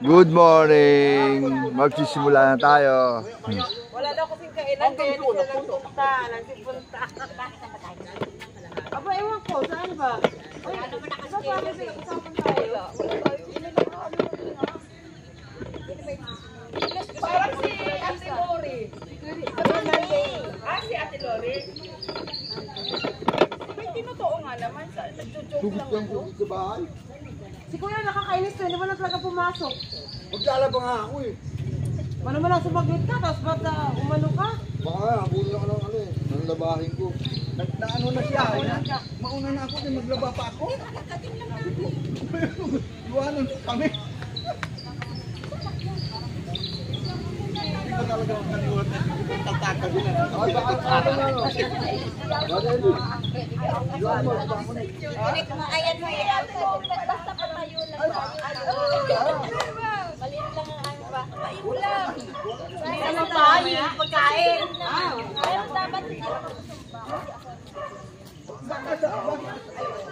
Good morning! Magsisimula na tayo. Wala daw kasing kailan, kaya nagpunta. Aba, ewan ko, saan ba? Ay, ano ba nakasama tayo? Parang si Ate Lori. Si Ate Lori. May tinotoo nga naman, nagjo-joke lang ako. Sa bahay. Si Kuya nakakainis na, hindi mo na talaga pumasok. Maglalaba nga ako eh. Ano mo lang sumagot ka, tapos ba't umano ka? Baka habulin ako ng ano eh. Ang labahin ko. Naano na siya. Mauna na ako, maglaba pa ako. Iwanan kami. Hindi ko talaga makalimutan na tataka din na. Ayan mo yan. Basta patayo lang. Maliit lang ang ano ba? Patayo lang. Ano ba? Yung pagkain. Ayaw dapat.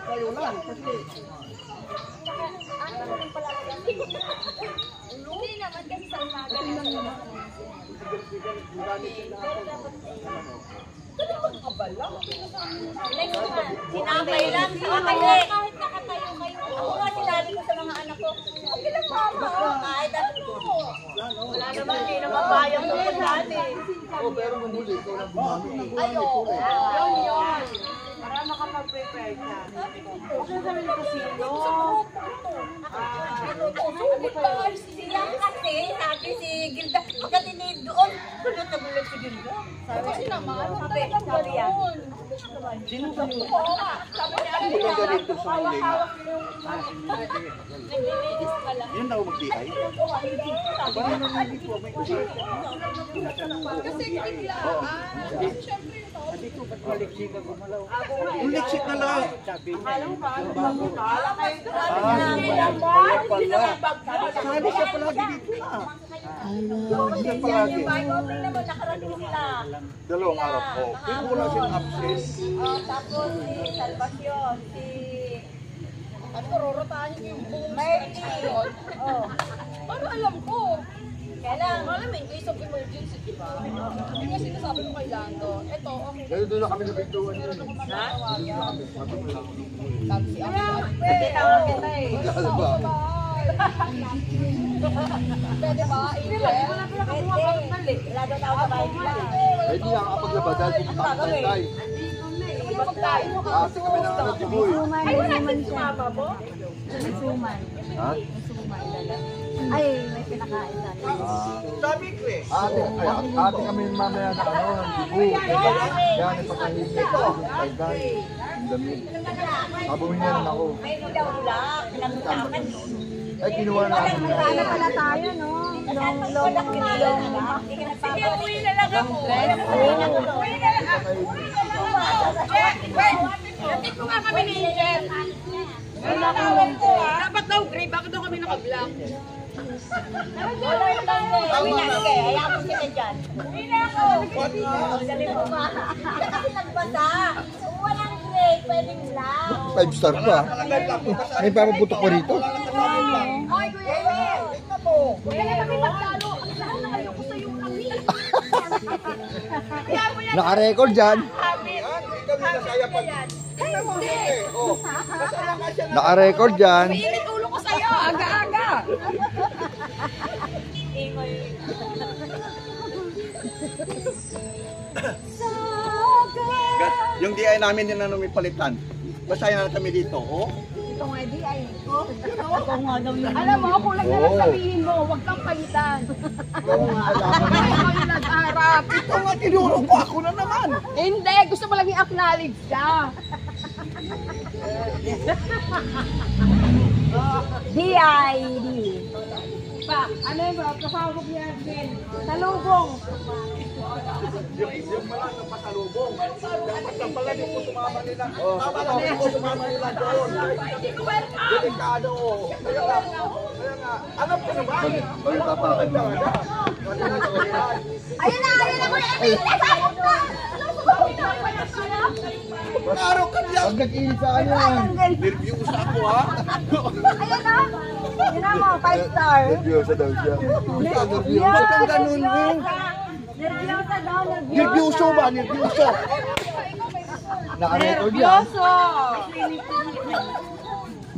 Kayo lang. Kasi Ano rin pala? Hindi naman kasi sa umaga. Sinabay lang. Kahit nakatayo kayo. Ako nga sinabi ko sa mga anak ko. Okay lang mama. Kahit ano. Wala naman. Hindi naman bayang ko dati. pero mamuli ikaw lang bumamit. Yun. Para makapag-prepare ka. Okay sa rin kasino. Siya kasi, sabi si Gilda, kasi doon, nagulat si Gilda. Sabi naman, sabi yan. Sino ba yun? Sabi niya, ganito sa huling. Yan daw mag-DI? Parang nangigit po, may usap. Kasi Gilda, syempre, Hindi ko ba't maliksik ang gumalaw? Uliksik na lang! Alam mo ba? Alam Sabi siya palagi dito na. Siya palagi. Dalawang araw po. Pero wala siyang abscess. tapos si Salvacion, si... Ano, rorotahan niyo yung buong station? Oo. Paano alam ko? Kailangan. Alam mo, in case of emergency, di ba? Hindi nga sinasabi ko kay Lando. Ito, okay. Kaya doon na kami nabigtuan yun. Ha? Sabi si Pwede tawag kita eh. Maglalaba. Pwede ba? Hindi mo na pala kamuha ka ng mali. Wala daw tao sa bahay nila. Ay di lang kapaglaba dahil pupunta kami tayo tayo. Ibang tayo. Kasi kami na ang natiboy. Ay, wala din sumama mo? Suman. Ha? Suman dala. Ay, may pinakain dati. Ate kami mamaya na ano, ng dibu. Kaya nagpapahigit ako. Tagay. Ang damit. Habang yan ako. May ulang. Pinagutaman. Ay, kinuha na ako. Ano pala tayo, no? Sige, uwi na lang ako. Uwi na lang ako. Natik ko nga kami ni Angel. Dapat daw, Gray, bakit daw kami naka-vlog? Uwi na, sige, hayaan mo sila dyan. Uwi na ako. Dali mo ba? Kasi nagbasa. Kung walang Gray, pwedeng vlog. 5 star pa. May papaputok pa rito. Ay, Kuya Emil. Kaya na kami magtalo. Ang saan na kayo ko sa'yo kami. Naka-record dyan. Naka-record dyan. Mainit ulo ko sa'yo, aga-aga. Yung DI namin din na palitan. Masaya na kami dito, oh. Ito nga di ay. Ito nga daw yun. Alam mo, kulang na lang sabihin mo, huwag kang palitan. Ay, kayo nag-arap. Ito nga, tinuro ko ako na naman. Hindi, gusto mo lang i-acknowledge ka. D.I.D. Pa, ano yun bro? Kasabog niya din. Talubong. Yung pala ng pasalubong. Dapat lang pala di ko sumama nila. Tama lang di ko sumama nila doon. Delikado. Kaya nga, alam ko naman. Ayun tapakan mo. Ayun na, Kuya Emil. Nasabog na. Araw ka diyan. Huwag nag-inis sa kanya. Ayun Review sa ako ha. na. Yun mo, 5 star. Nervyosa daw siya. Ba't kang ganun, Wing? Nervyosa daw, Nervyoso ba? Nervyoso. Naka-record yan.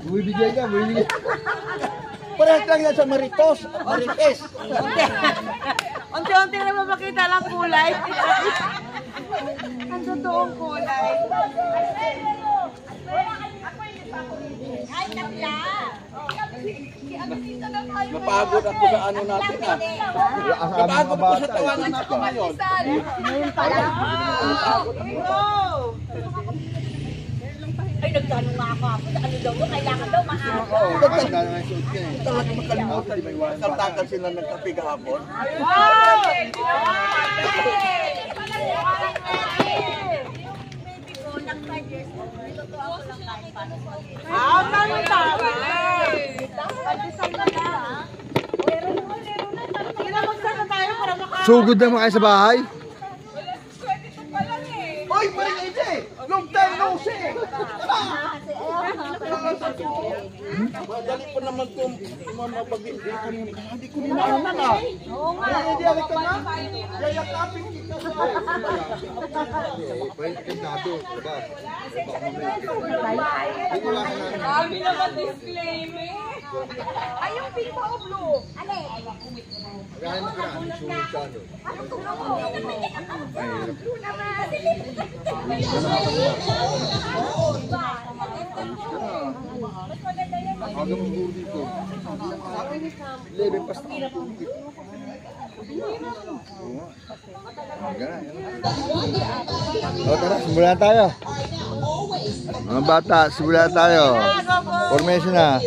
Bumibigay ka, bumibigay. Parehas lang yan sa Marites. Unti-unti na mapakita lang kulay. Ang totoong kulay. Ay, kapla. Napagod ako sa ano natin ah. Napagod ako sa tawanan natin ngayon. Ngayon pala. Ay, nagtanong nga ako. Ano daw mo? Kailangan daw maaga. Talaga makalimutan. Saltakan sila ng kape kahapon. Sugod na mga kayo sa bahay. Oy, balik ito eh! Long time no see! Madali po naman kung mapag-iikan yung hindi ko ninaanan ah. Oo nga. Hindi ako ka na. Yayakapin kita sa Kami naman disclaimer. Ay, yung pink pa o blue? Ale. Blue naman. Mas maganda yan. Aga mo siguro dito. Lebe pa sa O tara, simulan tayo. Mga bata, simulan tayo. Formation na.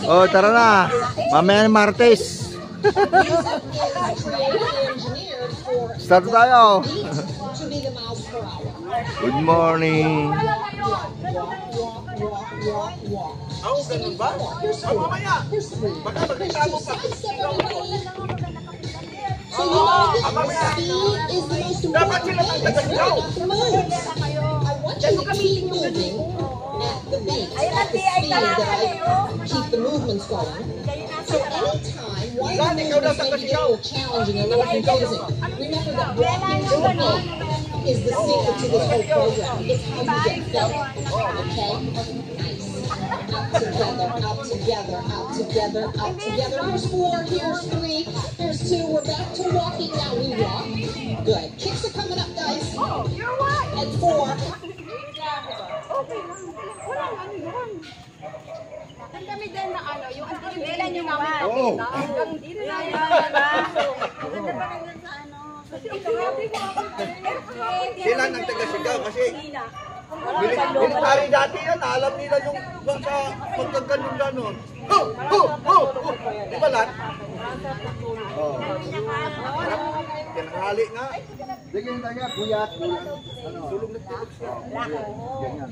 Oh, tara na. Mamaya ng Martes. Start tayo. Good morning. Ako, ganun ba? Ay, mamaya! Baka magkita mo pa. Mamaya! Dapat sila ng tagasigaw! Ayun ang DI talaga kayo. Keep the movements going. So anytime one Lan, ikaw daw movement may be a tagasigaw! little challenging, a little confusing, remember that blocking the feet is the secret to this whole program. It's how you get fit. Okay? Nice. Out together, out together, out together, out together. Here's 4, here's 3, here's 2. We're back to walking now. We walk. Good. Kicks are coming up, guys. Oh, you're right. And 4. Okay lang. Walang ano yun. Ang dami din na ano, yung kailan yung namin. Oo. Hanggang dito na yun, diba? Maganda pa rin yun sa ano. Kasi ito nga, Sila ng tagasigaw kasi military dati yan, alam nila yung sa pagkaganon-ganon. Ho! Ho! Ho! Ho! Di ba lan? Oo. Tinanghali nga. Sige yung taga, kuyat. Tulog na tulog siya. Ganyan.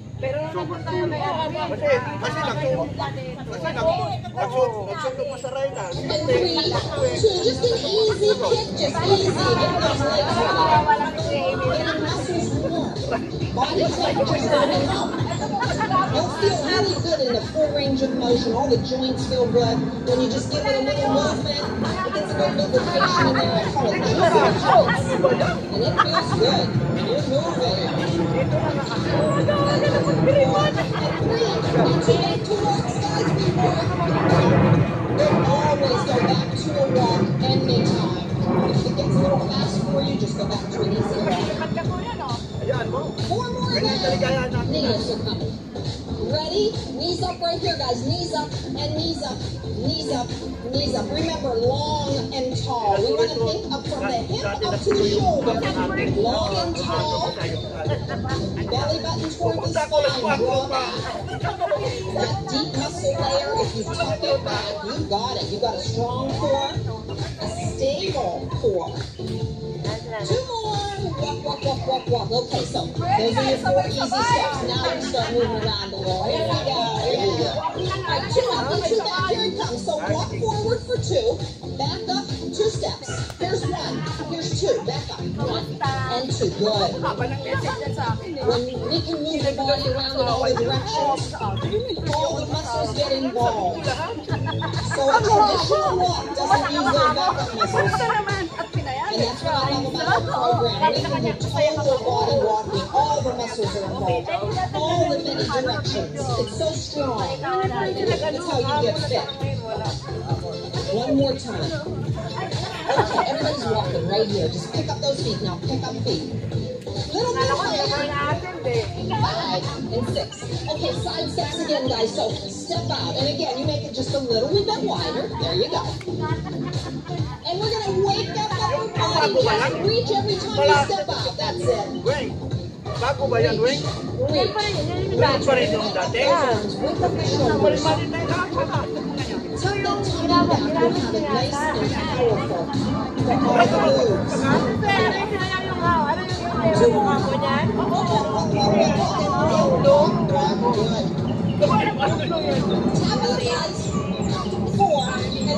Kasi nagsundo pa sa Rayna. And 3, 2. Just an easy kick, just easy. Get those legs running. Getting muscles warm. Body temperature's going up. You'll feel really good in the full range of motion. All the joints feel good. When you just give it a little movement, it gets a good lubrication in there. I call it muscle joints. And it feels good. You're moving. And 3, it's made to work, guys. We work. Always go back to a walk anytime. If it gets a little fast for you, just go back to an easy walk. Ayan mo. 4 more Ganyan kaligayahan again. natin. Knees are coming. Ready? Knees up right here, guys. Knees up and knees up. Knees up, knees up. Remember, long and tall. We want to think up from the hip up to the shoulder. Long and tall. Belly button toward the spine. Draw back. That deep muscle layer, if you tuck it back, you got it. You got a strong core, a stable core. 2 more. walk, walk, walk, walk, walk. Okay, so those are your 4 easy steps. Now you start moving around a little. Here we go. Here we go. All right, 2 up and 2 back. Here it comes. So walk forward for 2. Back up 2 steps. Here's 1. Here's 2. Back up. 1 and 2. Good. When we can move the body around in all the directions, all the muscles get involved. So a traditional walk doesn't use their backup muscles. And that's what I love about our program. We can do total body walking. All the muscles are involved. All the many directions. It's so strong. And that's how you get fit. One more time. Okay, everybody's walking right here. Just pick up those feet now. Pick up feet. Little bit higher. 5 and 6. Okay, side steps again, guys. So step out. And again, you make it just a little bit wider. There you go. And we're going to wake up our body. Just reach every time you step out. That's it. Weng, bago ba yan, Weng? Reach. Weng pa rin yung dati. Wake up your shoulders. Tuck that tummy back. We'll have it nice and powerful. Tap the sides. 4 and 3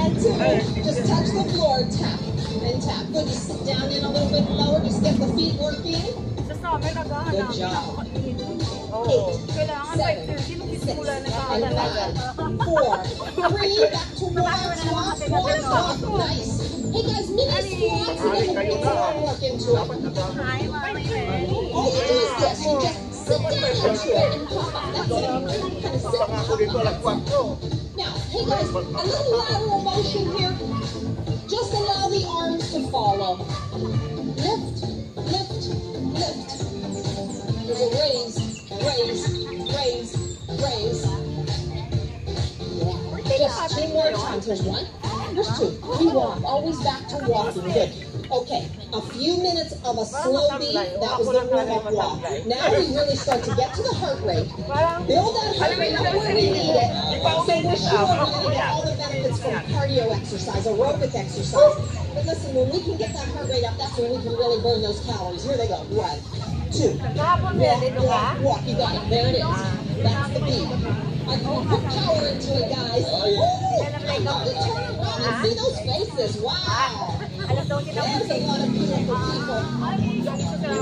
and 2. Just touch the floor. Tap and tap. Good. Just sit down in a little bit lower. Just get the feet working. Good job. 8, 7, 6, and 5, 4, 3. Back to walk. Nice. Hey guys, mini squats. Again, we're going to put more work into it. All you do is this. You just sit down into it and pop up. That's it. Kind of sit and pop up. Now, hey guys, a little lateral motion here. Just allow the arms to follow. Lift, lift, lift. There's a raise, raise, raise, raise. Yeah. Just 2 more times. There's 1. There's 2. You walk. Always back to walking. Good. Okay. A few minutes of a slow beat. That was the warm-up walk. Now we really start to get to the heart rate. Build that heart rate up where we need it. So we're sure we're going to get all the benefits from cardio exercise, aerobic exercise. But listen, when we can get that heart rate up, that's when we can really burn those calories. Here they go. 1, 2. Walk, walk, walk. You got it. There it is. That's the beat. I can put power into it, guys. Woo! I love to turn around and see those faces. Wow. There's a lot of beautiful people.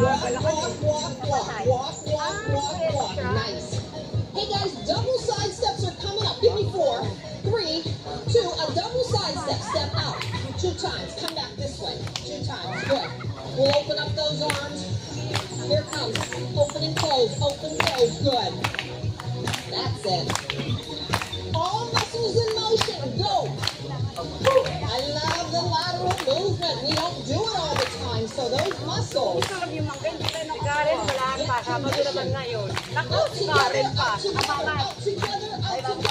Walk, walk, walk, walk. Walk, walk, walk, walk. Nice. Hey, guys, double side steps are coming up. Give me 4, 3, 2. A double side step. Step out. 2 times. Come back this way. 2 times. Good. We'll open up those arms. Here it comes. Open and close. Open, close. Good. That's it. All muscles in motion. Go. I love the lateral movement. We don't do it all the time. So those muscles. Out together, out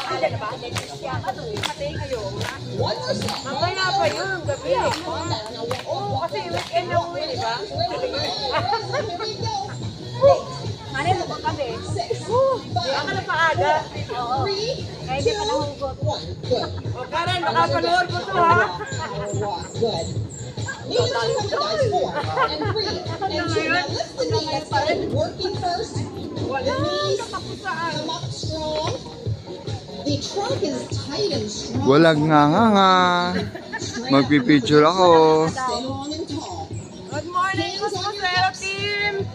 together, out together, out together. One more step. Calm down. Now walk, walk, walk, walk. Here we go. 8, 6, 5, 4, 3, 2, 1. Good. Good. Knee to guys. 4 and 3 and 2. Now lift the knee. That's good. Working first. The knees come up strong. The trunk is tight and strong. Walang nga. Magpipicture ako. Stay long and tall. Good morning, Hands on your hips. team!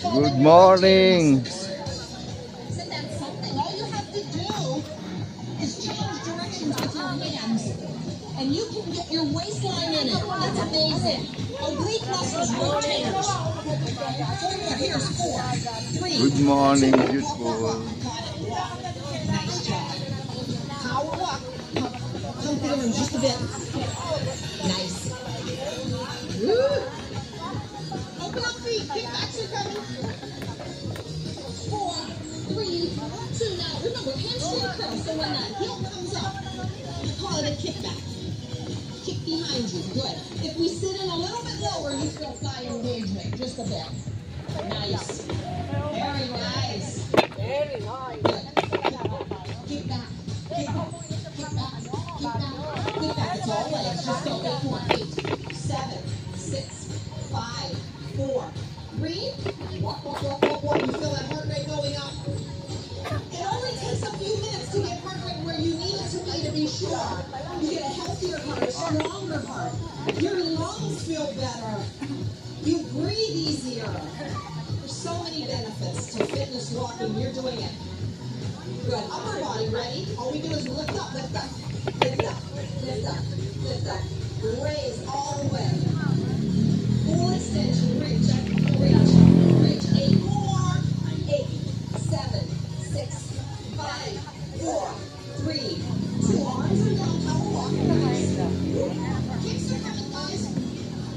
Good morning. So that's something. All you have to do is change directions with your hands, and you can get your waistline in it. It's amazing. Oblique muscles rotators. Here's 4, 3. Good morning, 2, beautiful. Got it. Walk. Nice job. Power walk. Come forward just a bit. Nice. Woo. Open up feet. Kickbacks are coming. 4, 3, 2. Now remember, hamstring curl. So when that heel comes up, we call it a kickback. Kick behind you. Good. If we sit in a little bit lower, you feel thigh engagement. Just a bit. Nice. Very nice. Very nice. Good. Kick back. Kick back. Kick back. Kick back. Kick back. It's all legs. Just go. 8 more. 8, 7, 6, 5, 4, 3. Walk, walk, walk, walk, walk. You feel that heart rate going up? It only takes a few minutes to get heart rate where you need it to be sure. You get a healthier heart, a stronger heart. Your lungs feel better. You breathe easier. There's so many benefits to fitness walking. You're doing it. Good. Upper body, ready? All we do is lift up, lift up, lift up, lift up, lift up. Raise all the way. Full extension, reach, reach, reach. 8 more. 8, 7, 6, 5, 4, 3, 2. Arms are down, power walk. Kicks are coming, guys.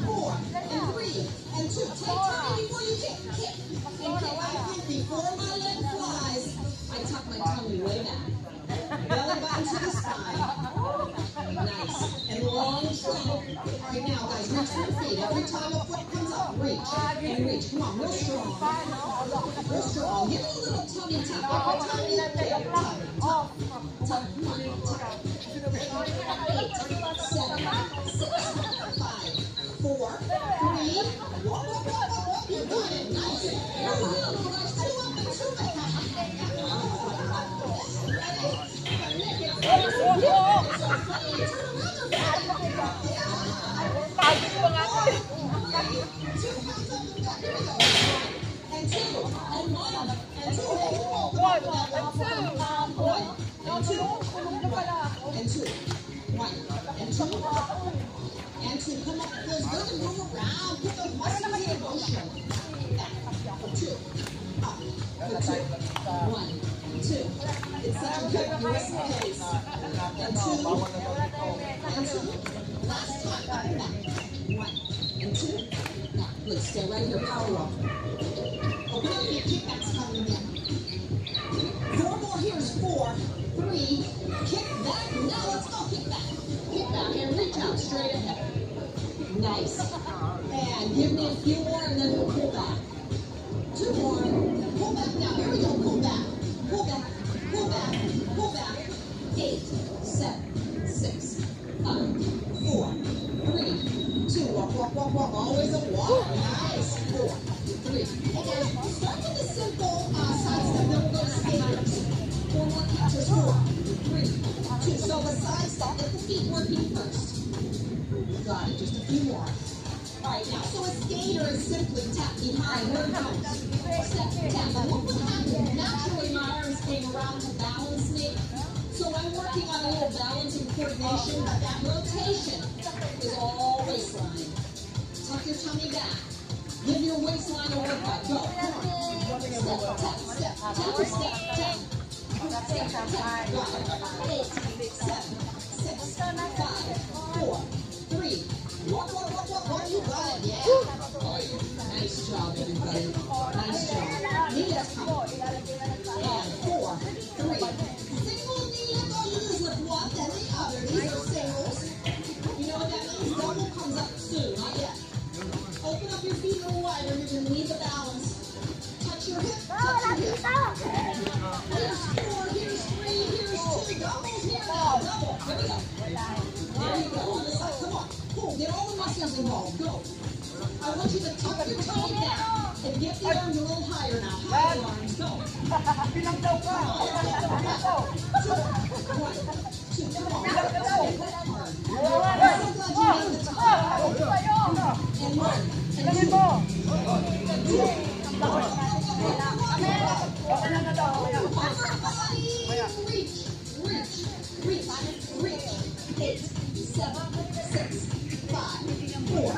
4, and 3, and 2. Take time before you kick, kick, and kick. I think before my leg flies, I tuck my tummy way back. Belly button to the spine. Nice. And long and strong. All right, now, guys, reach for your feet. Every time a foot comes up, reach and reach. Come on, real strong. Real strong. Give it a little tummy tuck. Every time you kick, tuck, tuck, tuck. Come on, tuck. 8, 7, 6, 5, 4, 3. Walk, walk, walk, walk, walk. You got it. Nice. Here's a little, guys. 2 up and 2 back. And 2, come up, feels good to move around, put those muscles in motion. Back, for 2, up, for 2, 1, 2. It's such a good brisk pace. And 2, and 2. Last time, up and back. 1, and 2. Now, good, stay right here, power walk. Open up your kickbacks coming in. 4 more, here's 4, 3, kick back. Now let's go, kick back. Kick back and reach out straight ahead. Nice. And give me a few more and then we'll pull back. 2 more. Pull back now. Here we go. Pull back. Pull back. Pull back. Pull back. 8, 7, 6, 5, 4, 3, 2. Walk, walk, walk, walk. Always a walk. Nice. 4, 3. Okay, start with the simple side step. Then we'll go to skaters. 4 more catches. 4, 3, 2. So the side step, let the feet working first. Got it. Just a few more. All right, now, so a skater is simply tap behind her toes. Step, tap. And what would happen? Naturally, my arms came around to balance me. So I'm working on a little balancing coordination, but that rotation is all waistline. Tuck your tummy back. Give your waistline a workout. Go. Come on. Step, tap, step, tap, step, tap. Step, tap. Got it. 8, 7, 6, 5, 4, 3. Walk, walk, walk, walk, walk. You got it. Yeah. Nice job, everybody. Nice job. Knees come. And 4, 3. Single knee and go use with one, then the other. These are singles. You know what that means? Double comes up soon. Not yet. Open up your feet a little wider. You're going to need the balance. Touch your hip. Touch your hip. Here's 4. Here's 3. Here's 2. Doubles here now. Double. Here we go. There you go. On the side. Come on. Pull. Get all the muscles involved. Go. I want you to tuck your tummy down and get the arms a little higher now. Higher arms. Go. Bilang daw ka. Two. 1, 2. Come on. Let's go. Work hard. I'm so glad you made the time. And 1. And 2. Reach, reach, reach, reach. 8, 7, 6, 5, 4,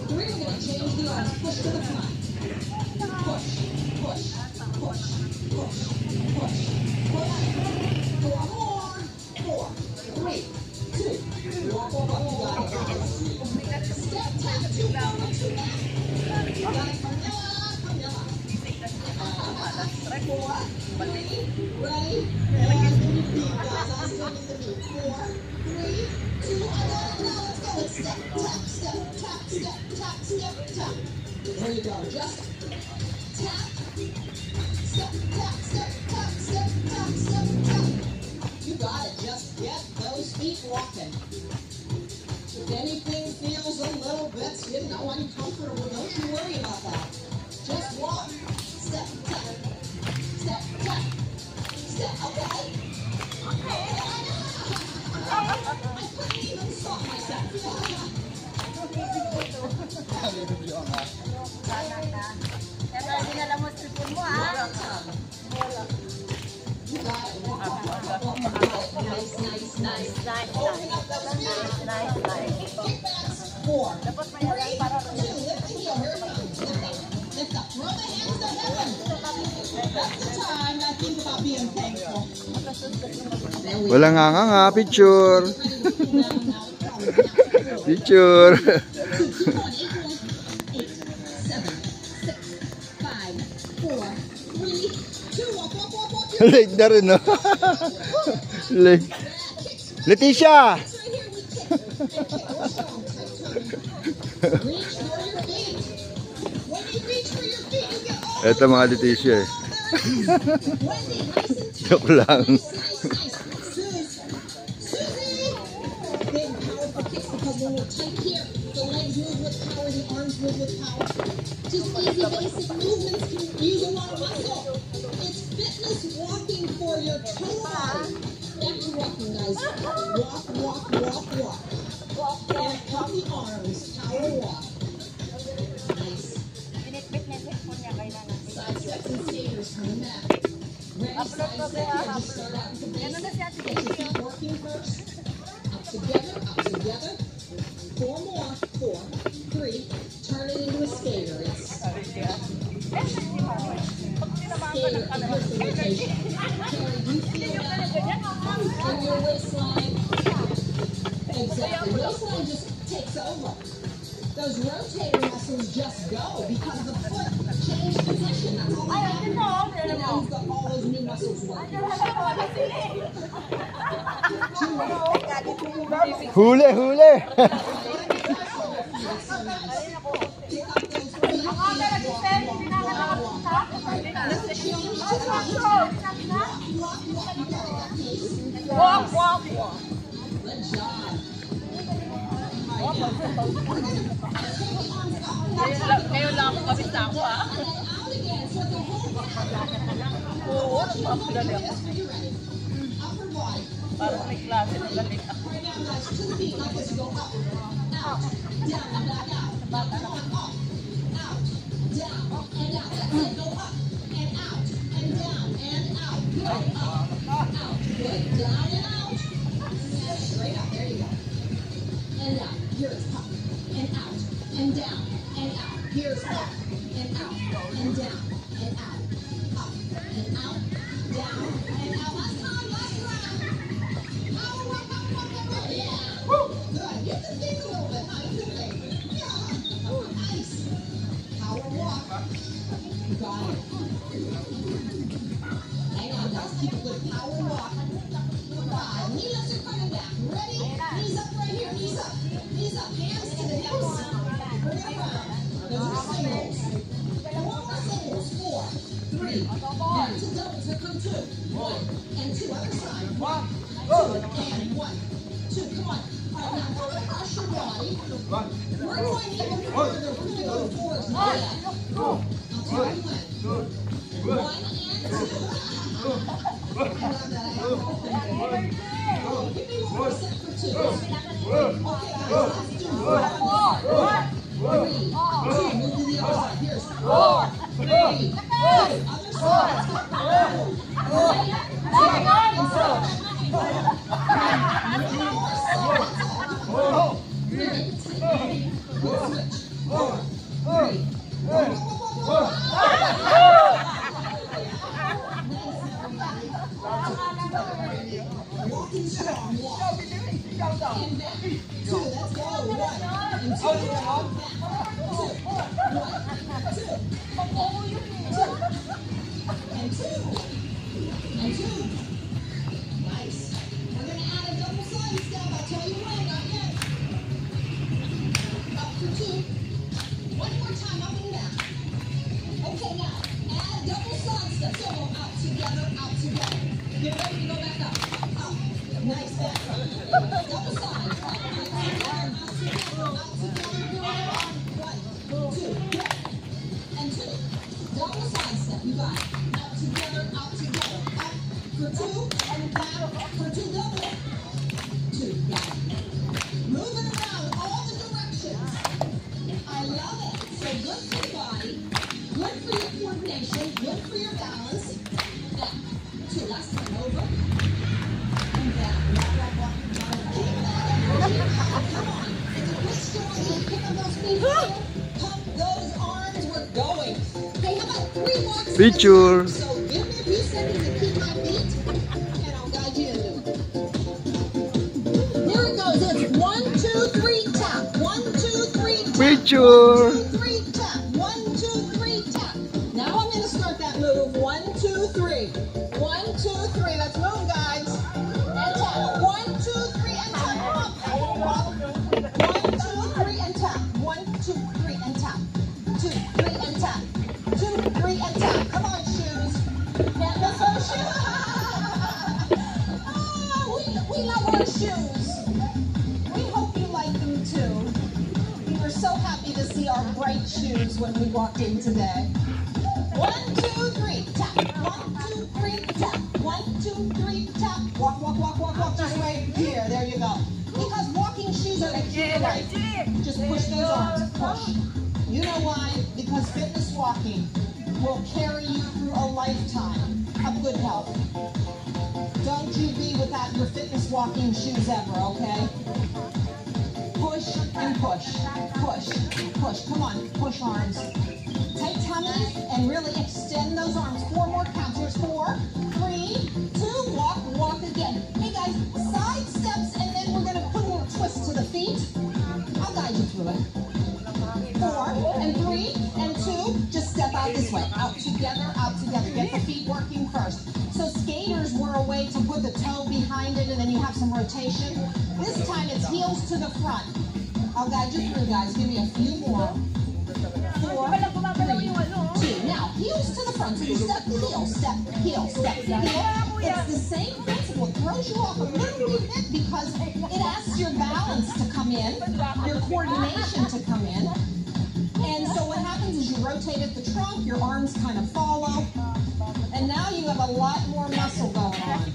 3. We're going to change the arms. Push to the front. Push, push, push, push, push, push. 4 more. 4, 3, 2. Walk over. You got it. Step, tap, 2 forward, 2 back. You got it. Camilla, Camilla. 4, 3, ready? And in your feet, guys. I'll stand in the feet. 4, 3, 2. I got it. Now let's go. It's step, tap, step, tap, step, tap, step, tap. There you go. Just tap, step, tap, step, tap, step, tap, step, tap. You got it. Just get those feet walking. If anything feels a little bit, uncomfortable, don't you worry about that. mo ah. Dapat may alam para Wala nga, picture. Picture. Late na rin, no? Late. Leticia! Ito mga Leticia eh. Joke lang. Just easy basic movements can use a lot of muscle. It's fitness walking for your toe body. Back to walking, guys. Walk, walk, walk, walk. And up the arms. Power walk. Nice. Binit-bit po niya kailangan. Side steps and stairs. Coming back. Ready, side step. Here we start out with the basics. Keep working first. Up together, up together. 4 more. 4, 3. Turn it into a skater. It's skater rotation. Carrie, do you feel that in your waistline? Exactly. Waistline just takes over. Those rotator muscles just go because the foot changed position. That's all that happened. Now you've got all those new muscles working. Huli, huli. Walk, walk, walk. Ngayon lang ako kapit na ako ah. Oo, nagpapagaling ako. Parang may klase ng galing ako. Straight up, there you go. And out, here's up, and out, and down, and out. Here's up, and out, and down, and out. Up, and out, down, and out. Last time, last round. Power walk, yeah. Woo. Good, get the feet a little bit, huh? Yeah. Nice. Power walk. Got it. Hang on, guys, keep a good power walk. 5, knee lifts are coming back. Ready? Knees up right here, knees up. Knees up, hands to the hips. Bring it around. Those are singles. 4 more singles. 4, 3. Back to doubles. Here come 2. 1 and 2. Other side. 1, 2, and 1, 2. Come on. All right, now don't crush your body. We're going even further. We're going to go towards the leg. I'll tell you when. 1 and 2. I love that. I have both of them. Give me 1 more set for 2. Okay, guys, let's do 4, 3, 2. Move to the other side. Here's 4, 3, 2. Other side. 2, strong walk. And back. 2, let's go. 1 and 2. Down, back. 2, 1, 2. And 2. And 2. Nice. We're going to add a double side step. I'll tell you when, not yet. Up for 2. 1 more time, up and back. Okay, now, add a double side step. So go out together, out together. Get ready to go back up. Up. Nice. Back. Double side. Out together, out together. 1, 2, go. And 2. Double side step. You got it. Out together, out together. Up for 2 and back for 2 double. 2. Got it. Moving around all the directions. I love it. So good for your body. Good for your coordination. coordination, look for your balance. Now, 2, last time, over. And down, walk, walk, walk. Keep that energy high, come on. It's a quick story, kick up those feet, pump those arms, we're going. Hey, how about 3 more seconds? Picture. So give me a few seconds to keep my feet, and I'll guide you into it. Here it goes, it's 1, 2, 3, tap. 1, 2, 3, tap. Picture. 1, 2, 3, tap. 1, 2, 3, tap. Now I'm going to start that move. 1, 2, 3. 1, 2, 3. Let's move, guys. And tap. 1, 2, 3, and tap. Come on. 1, 2, 3, and tap. 1, 2, 3, and tap. 2, 3, and tap. 2, 3, and tap. Come on, shoes. Can't miss those shoes. We love our shoes. We hope you like them too. We were so happy to see our bright shoes when we walked in today. 1, 2, 3, tap. 1, 2, 3, tap. 1, 2, 3, tap. Walk, walk, walk, walk, walk. Just right here. There you go. Because walking shoes are the key to life. Just push those arms. Push. You know why? Because fitness walking will carry you through a lifetime of good health. Don't you be without your fitness walking shoes ever, okay? Push and push. Push. Push. Come on. Push arms. Tight tummy and really extend those arms. 4 more counts. Here's 4, 3, 2, walk, walk again. Hey guys, side steps and then we're gonna put a little twist to the feet. I'll guide you through it. 4 and 3 and 2, just step out this way. Out together, out together. Get the feet working first. So skaters were a way to put the toe behind it and then you have some rotation. This time it's heels to the front. I'll guide you through, guys. Give me a few more. 4, 3, 2. Now, heels to the front. So you step, heel, step, heel, step, heel. It's the same principle. It throws you off a little bit because it asks your balance to come in, your coordination to come in. And so what happens is you rotate at the trunk, your arms kind of follow, and now you have a lot more muscle going on.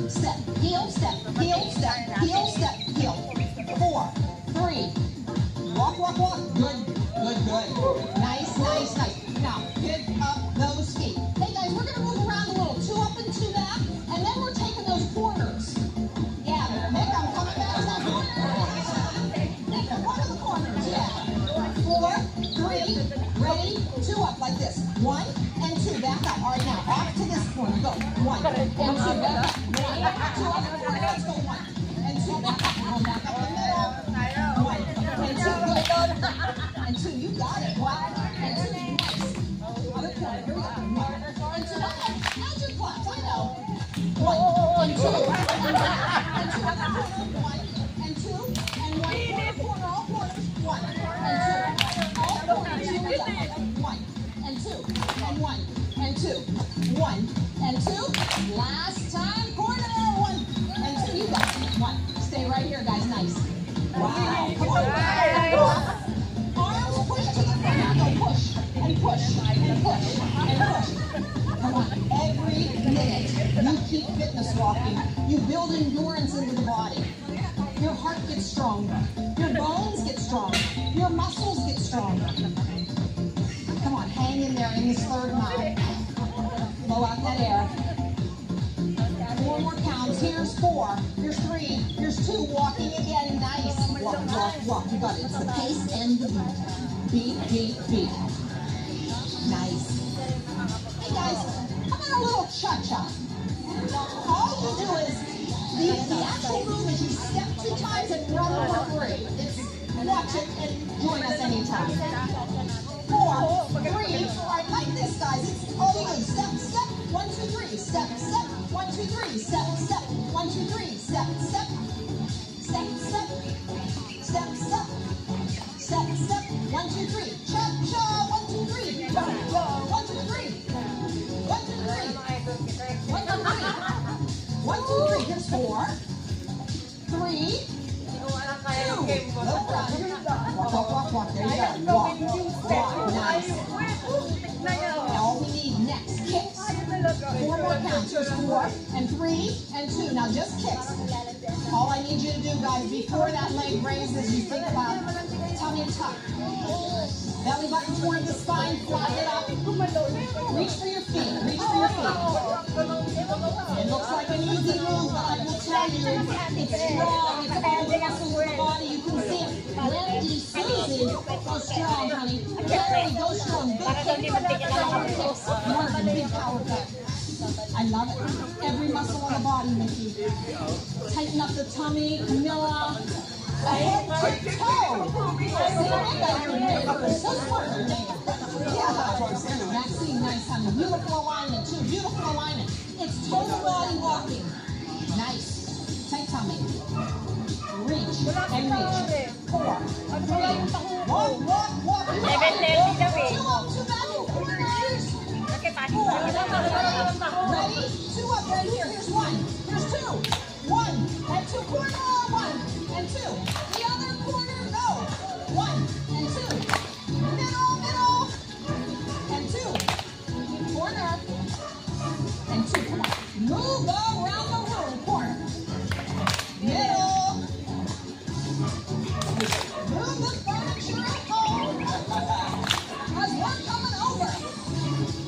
Step, heel, step, heel, step, heel, step, heel. 4, 3. Walk, walk, walk. Good, good, good. Nice, nice, nice. Now, pick up those feet. Hey guys, we're going to move around a little. 2 up and 2 back, and then we're taking those corners. Yeah, Nick, I'm coming back to that corner. Nick, one of the corners, yeah. 4, 3, ready, 2 up like this. 1 and 2, back up. All right, now, off to this corner. Go. 1 and 2, back up. 1, 2 up the corner. Let's go. 1 and 2, back up. Go back up the middle. 1 and 2, good. And 2, you got it. 1 and 2, nice. Other corner, here we go. 1 and 2, how'd you clap? I know. 1 and 2. And 2, other corner. 1 and 2, and 1 corner, all corners. 1 and 2, all corners. Here we go. 1 and 2, and 1 and 2, 1 and 2. Last time, corner. 1 and 2. You got it. 1. Stay right here, guys. Nice. Wow. Come on. Arms push to the front. Now go push and push and push and push. Come on. Every minute you keep fitness walking, you build endurance into the body. Your heart gets stronger. Your bones get stronger. Your muscles get stronger. Come on, hang in there in this 3rd mile. Blow out that air. 4 more counts. Here's 4. Here's 3. Here's 2. Walking again. Nice. Walk, walk, walk. You got it. It's the pace and the beat. Beat, beat, beat. Nice. Hey guys, how about a little cha-cha? All you do is, the actual move is you step 2 times and run over 3. Watch it and join us anytime. 4, 3. All right, like this, guys. It's all you do. Step, step. 1, 2, 3. Step, step. 1, 2, 3. Step, step. 1, 2, 3. Step, step. Step, step. Step, step. Step, step. 1, 2, 3. Cha-cha. 1, 2, 3. 1, 2, 3. 1, 2, 3. 1, 2, 3. 1, 2, 3. Here's 4, 3, 2. Look around. Walk, walk, walk, walk. There you go. Walk, walk. Nice. All we need next, kicks. 4 more counts. Here's 4 and 3 and 2. Now just kicks. All I need you to do, guys, before that leg raises, you think about tummy tuck. Belly button toward the spine, fly it up. Reach for your feet, reach for your feet. It looks like an easy move, but I will tell you, it's strong. It's all the muscles in the body. You can see it. Lefty Susie, go strong, honey. Carry, go strong. Big Marvin, big power back. I love it. Every muscle on the body, Nikki. Tighten up the tummy, Camilla. Head to toe. So smart. Maxine, nice, honey. Beautiful alignment, too. Beautiful alignment. It's total body walking. Nice. Tight tummy. Reach and reach. 4, 3, 1, walk, walk. 2 up, 2 back in corners. 4. Ready? 2 up right here. Here's 1. Here's 2. 1 and 2 corner. 1 and 2. The other corner. Go. 1 and 2. Middle, middle. And 2. Corner. And 2. Come on. Move. Go around the room. Corner. Middle. Move the furniture at home. Because we're coming over.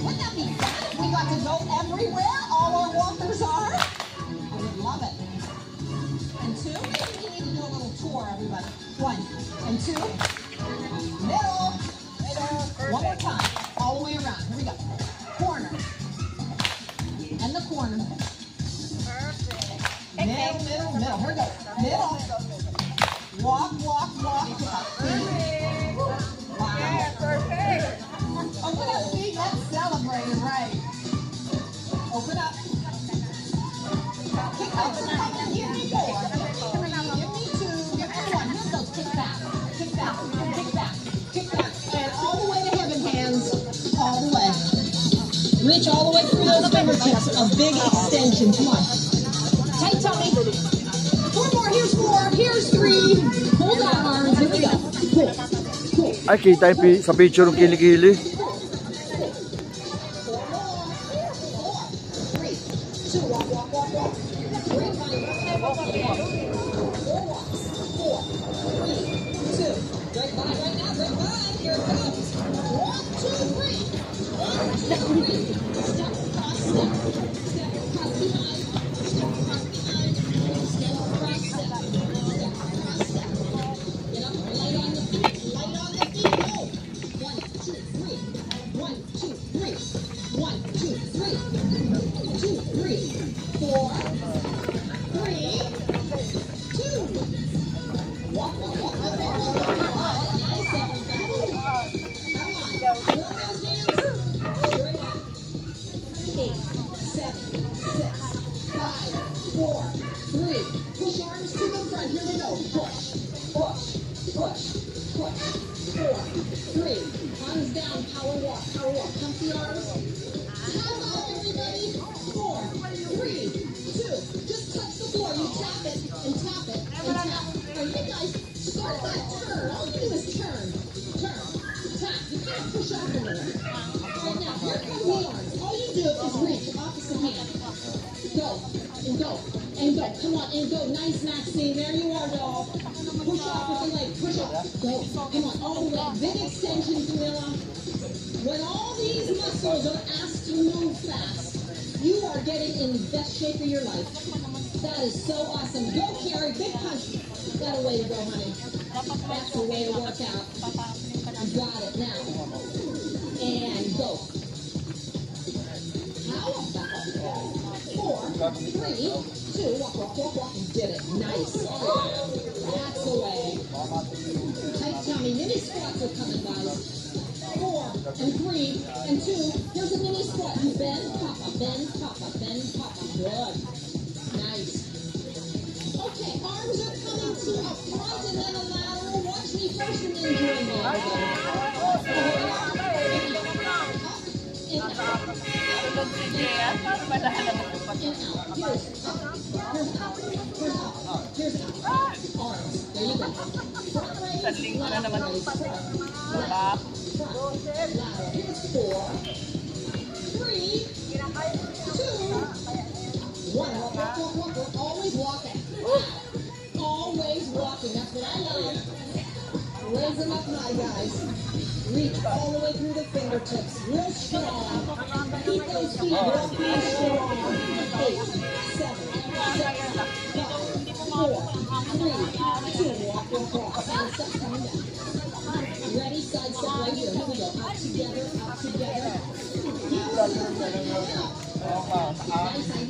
Wouldn't that be fun if we got to go everywhere? All our walkers are? I would love it. And 2. Maybe we need to do a little tour, everybody. 1 and 2. Middle. Middle. One more time. All the way around. Here we go. Corner. And the corner. Middle, middle, middle. Here we go. Middle. Walk, walk, walk. Wow. Yeah, perfect. Open up, feet. Let's celebrate. Right. Open up. Kick out. Give me 4. Give me 3. Give me 2. Give me 1. Here goes. Kick back. Kick back. Kick back. Kick back. And all the way to heaven, hands. All the way. Reach all the way through those fingertips. A big extension. Come on. Tight tummy. 4 more. Here's 4. Here's 3. Hold on, arms. Here we go. Cool. Cool. Ay, kita yung sa picture ng kilikili. 2, walk, walk, walk, walk. 3, 4 walks. 4, 3, 2. Great line right now, great line. Here it comes. 1, 2, 3. 1, 2, 3. Step across, step. Step across behind. Step across behind. Step across, step. Step across, step. Get up, light on the feet. Light on the feet. Go. 1, 2, 3. 1, 2, 3. 1, 2, 3. 2, 3, 4, 3, 2. Walk, walk, walk, walk, walk, walk. Nice, everybody. Come on. Pull those hands. Straight up. 8, 7, 6, 5, 4, 3. Push arms to the front. Here we go. Push, push, push, push. 4, 3. Arms down. Power walk, power walk. Comfy arms. Time up, everybody. 4, 3, 2. Just touch the floor. You tap it and tap it and tap. Are you guys start that turn? All you do is turn, turn, tap. You can't push off a little. Right now, here come the arms. All you do is reach opposite hand. Go and go and go. Come on and go. Nice, Maxine. There you are, doll. Push off with the leg. Push off. Go. Come on, all the way. Big extension, Camilla. When all these muscles are asked to move fast, you are getting in the best shape of your life. That is so awesome. Go, Carrie. Big punch. Got a way to go, honey. That's the way to work out. You got it now. And go. How about 4, 3, 2. Walk, walk, walk, walk. You did it. Nice. That's the way. Tight tummy. Mini squats are coming, guys. 4 and 3 and 2. Here's a mini squat. You bend, pop up, bend, pop up, bend, pop up. Good. Nice. Okay, arms are coming to a front and then a lateral. Watch me first and then join me. Here's out. Arms. There you go. Front raise, lateral raise. Front. Here's 4, 3, 2, 1. Walk, walk, walk, walk. We're always walking. Always walking. That's what I love. Raise Hands them up high, guys. Reach all the way through the fingertips. Real strong. Keep those feet walking strong. 8, 7, 6, 5, 4, 3, 2, walk your cross. And step coming down. Ready, side step right here. Here we go. Up together, up together. Keep those feet up. Nice. I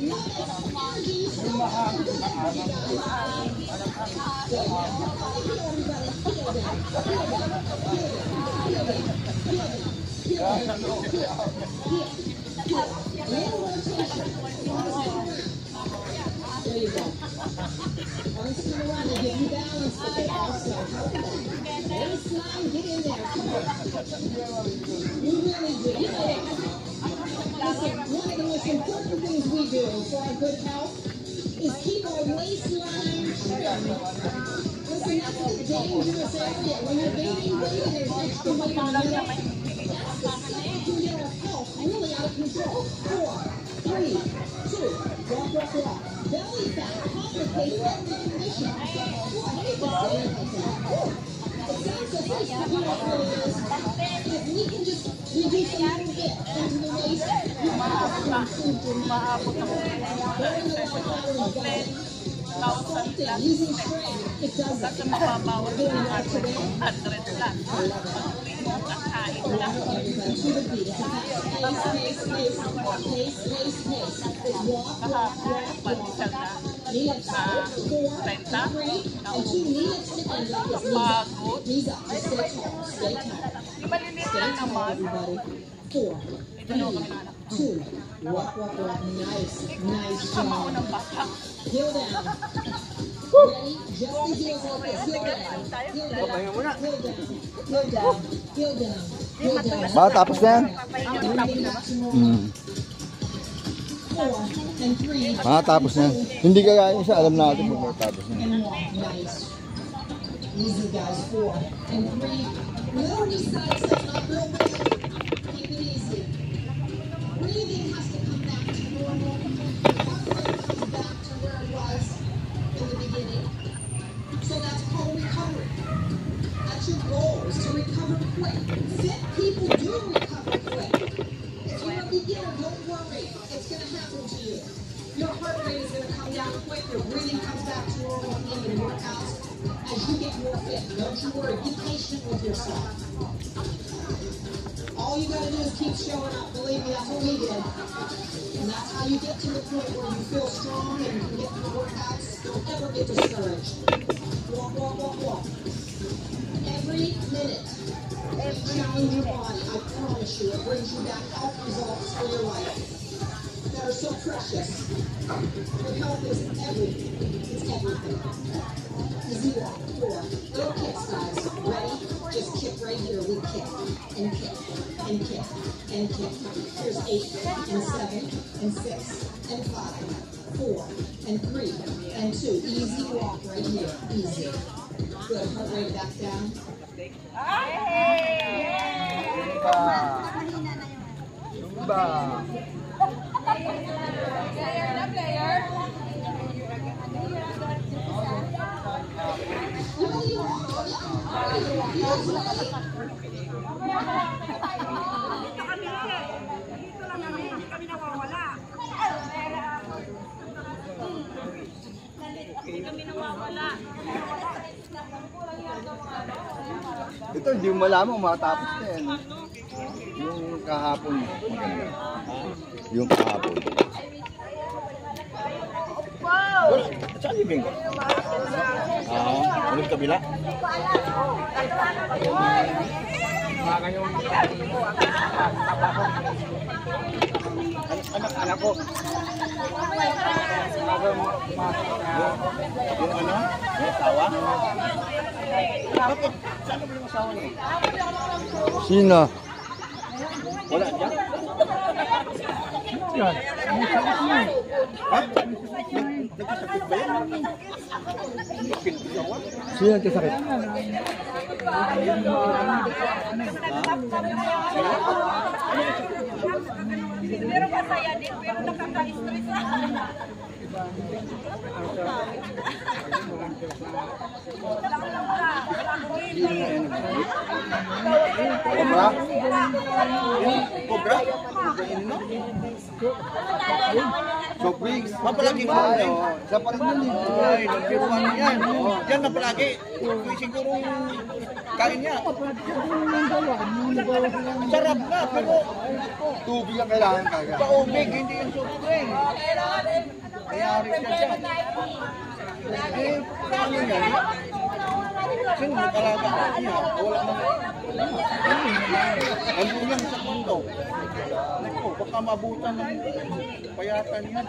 know that's energy. There you go. Arms come around and give you balance with it also. Baseline, get in there. You really do. Listen, one of the most important things we do for our good health is keep our waistline trim. Listen, that's a dangerous area. When you're gaining weight and there's extra weight on the middle, that's the stuff that can get our health really out of control. 4, 3, 2, walk, walk, walk. Belly fat complicates every condition. Oh, I hate to say it like that. It sounds so nice, but you know what it really is. If we can just reduce a little bit into the waist, you have to improve dramatically. Go in the water and guys, something, using strength, it does it. We're doing that today. I love it. Everybody to the beat. Pace, pace, pace, pace, pace. It's walk, walk, walk, walk. Knee up, 4, 3, and 2 knee ups to end like this. Knees up, just stay tall, stay tall. Stay tall, everybody. 4, 3, 2, walk, walk, walk. Nice, nice job. Heel down. Ready? Just the heels like this. Heel down. Heel down. Heel down. Heel down. Heel down. Heel down. Ba, tapos na yan? Breathing back to normal. 4 and 3. Tapos na yan. Hindi kaya yun siya, alam natin kung tapos na yan. And walk. Nice. Easy, guys. 4 and 3. Little side step, not real big. Keep it easy. Breathing has to come back to normal. Heart rate comes back to where it was in the beginning. So that's called recovery. That's your goal, is to recover quick. Fit people do recover quick. If you're a beginner, don't worry. It's going to happen to you. Your heart rate is going to come down quick. Your breathing comes back to normal at the end of the workouts as you get more fit. Don't you worry. Be patient with yourself. All you got to do is keep showing up. Believe me, that's what we did. And that's how you get to the point where you feel strong and you can get through workouts. Don't ever get discouraged. Walk, walk, walk, walk. Every minute, challenge your body. I promise you, it brings you back health results for your life that are so precious. Your health is everything. It's everything. Easy walk. 4. Little kicks, guys. Ready? Just kick right here. We kick and kick and kick and kick. Here's 8 and 7 and 6 and 5, 4 and 3 and 2. Easy walk right here. Easy. Good. Heart rate back down. Zumba. Ito, hindi mo malaman kung makatapos na yan. Yung kahapon. Yung kahapon. Saan yung bingo? Ano yung kabila? Anak ko. Yung ano? Yung tawa? Bakit? Saan mo yung asawa niya? Sino? Wala niya? Yan. Ha? Nagkasakit ba yan? Sino nagkasakit? Pero masaya din, pero nakaka-stress na. Cobra? Cobra? Soft drinks? Mapalagi mo Ay, rin. oo. Isa pa rin yun eh. Ay, nagbiruan na yan. Yan na palagi. Kung siguro kain niya. Sarap na, pero Tubig ang kailangan kagad. paubig, hindi yung soft drink. Kaya rin siya siya. Eh, paano yan? Sino nakalaga niya? Wala naman. Ano yan sa mundo? Naku, baka mabutan ng payatan yan.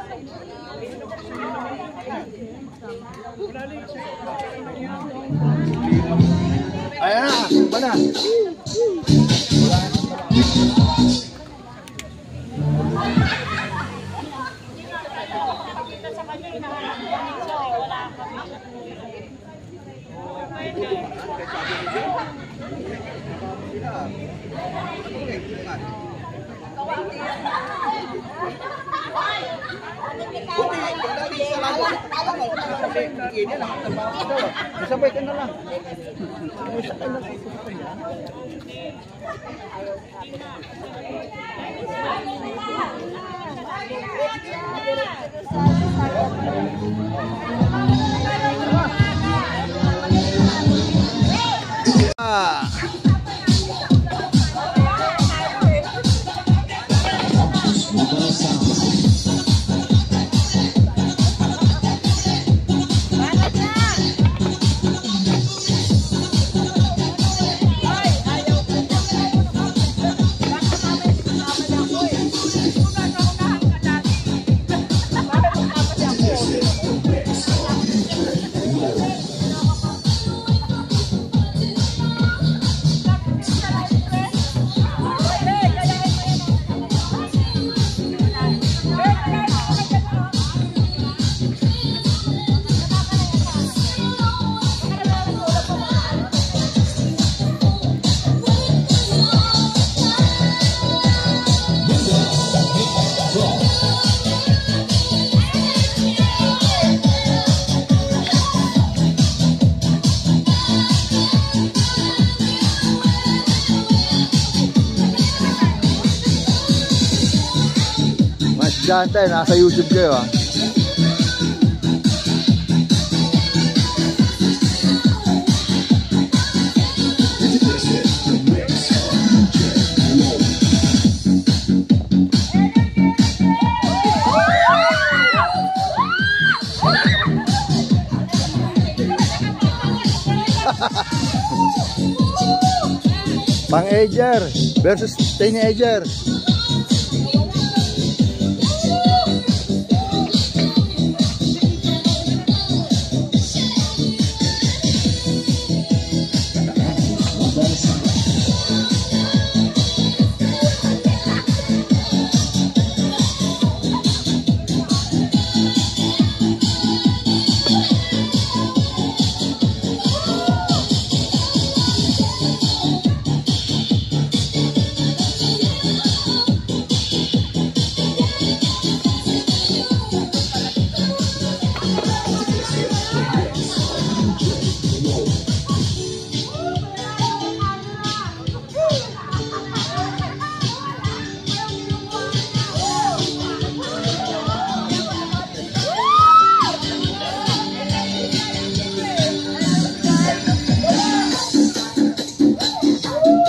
Ayan na, ba na? Ini lang, sabay ka na lang. Diyan tayo, nasa YouTube kayo ah. Pang-ager versus teenager.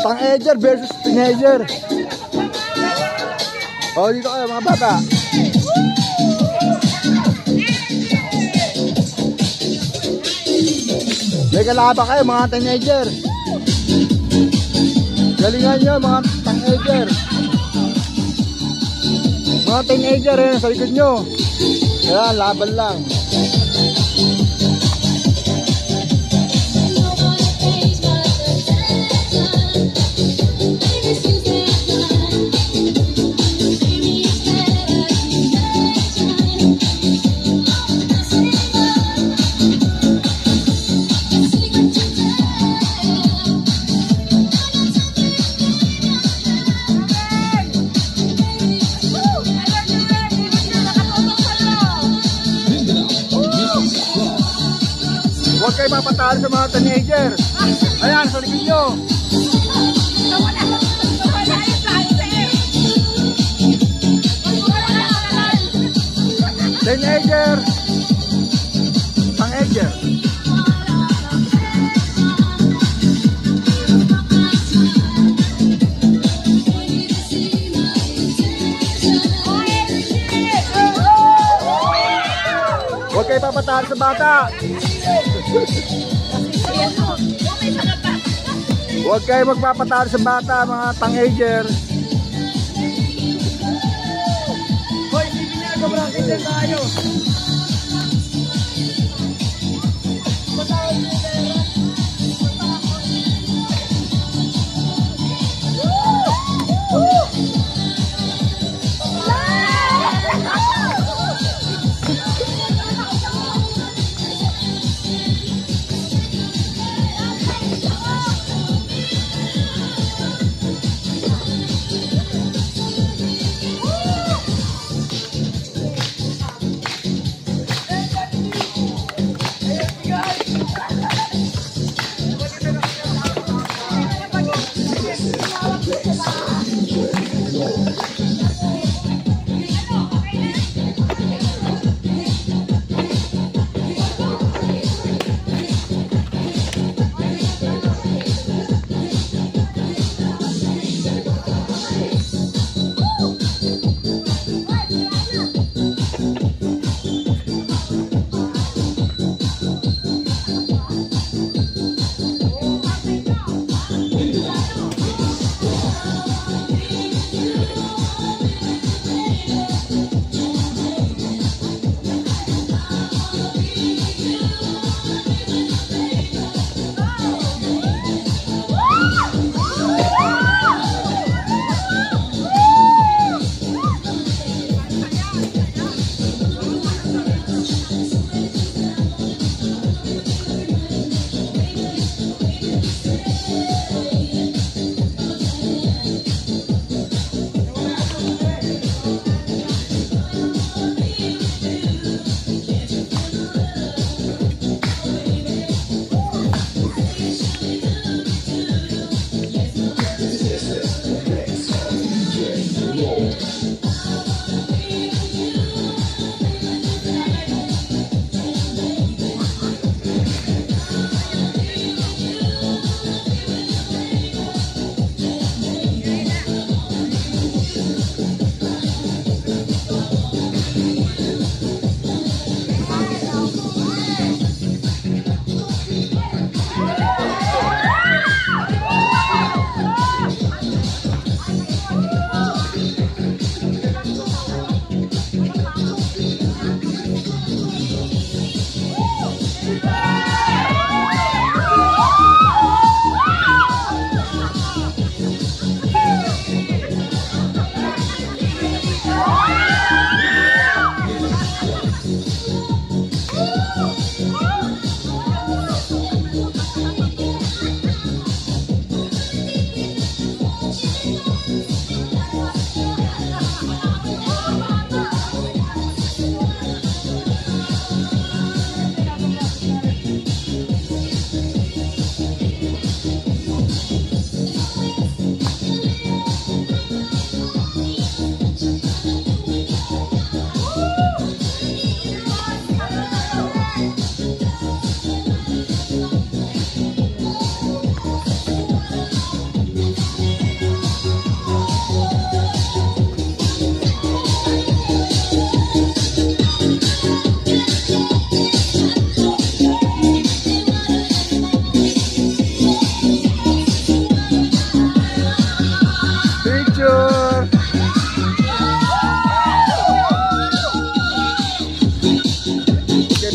Pang-ager versus teenager. Oh, dito kayo mga bata. May kalaban kayo mga teenager. Galingan nyo mga pang-ager. Mga teenager eh, sa likod nyo. Kaya laban lang. kayo papatalo sa mga teenager. Ayan, sa likod nyo. Teenager. Pang-ager. Huwag kayo papatalo sa bata. Huwag kayo magpapatalo sa bata, mga pang-ager. Hoy, hindi na ako bracket din tayo.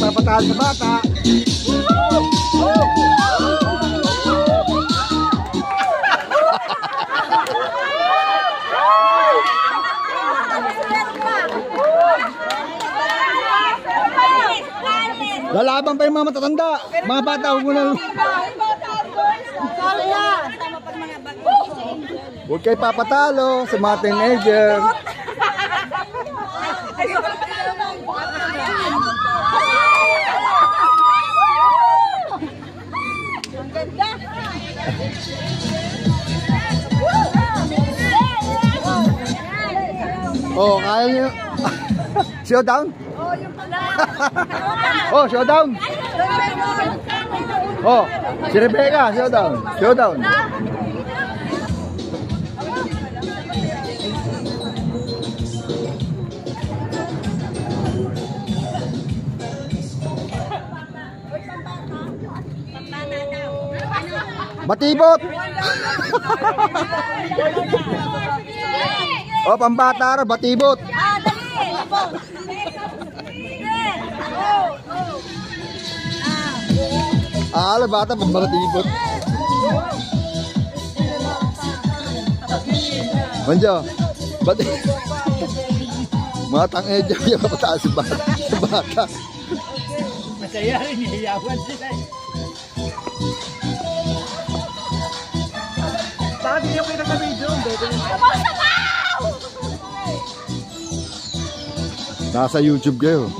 Papatalo sa bata. Lalaban pa yung mga matatanda. Mga bata, huwag mo na. Huwag kayo papatalo sa mga teenager. Oh, kaya niyo. Showdown? Oh, showdown. Oh, si Rebecca, showdown. Showdown. Batibot. Oh, pambata ra, batibot. Ala bata pag batibot. Manjo. Matang edyo yung kapataas si bata. Masaya rin, iyawan sila. Bakit hindi yung pinaka-video? Nasa YouTube kayo.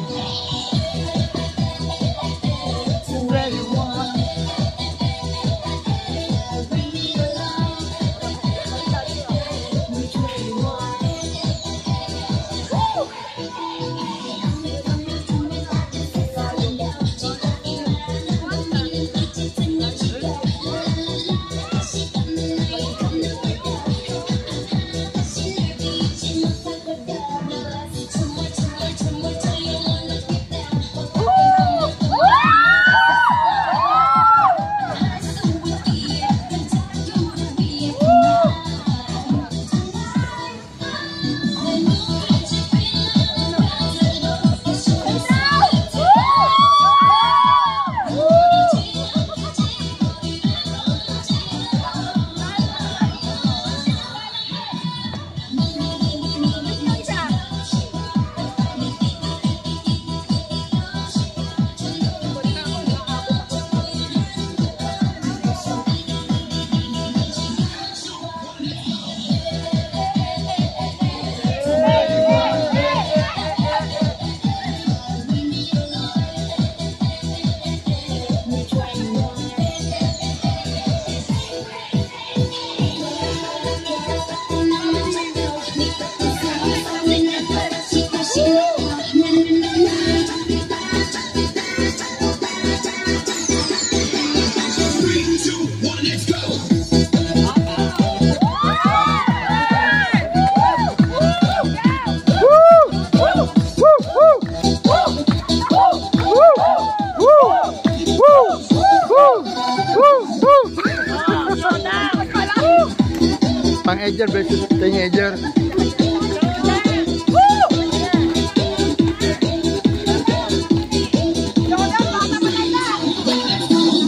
Pang-edger versus ting-edger.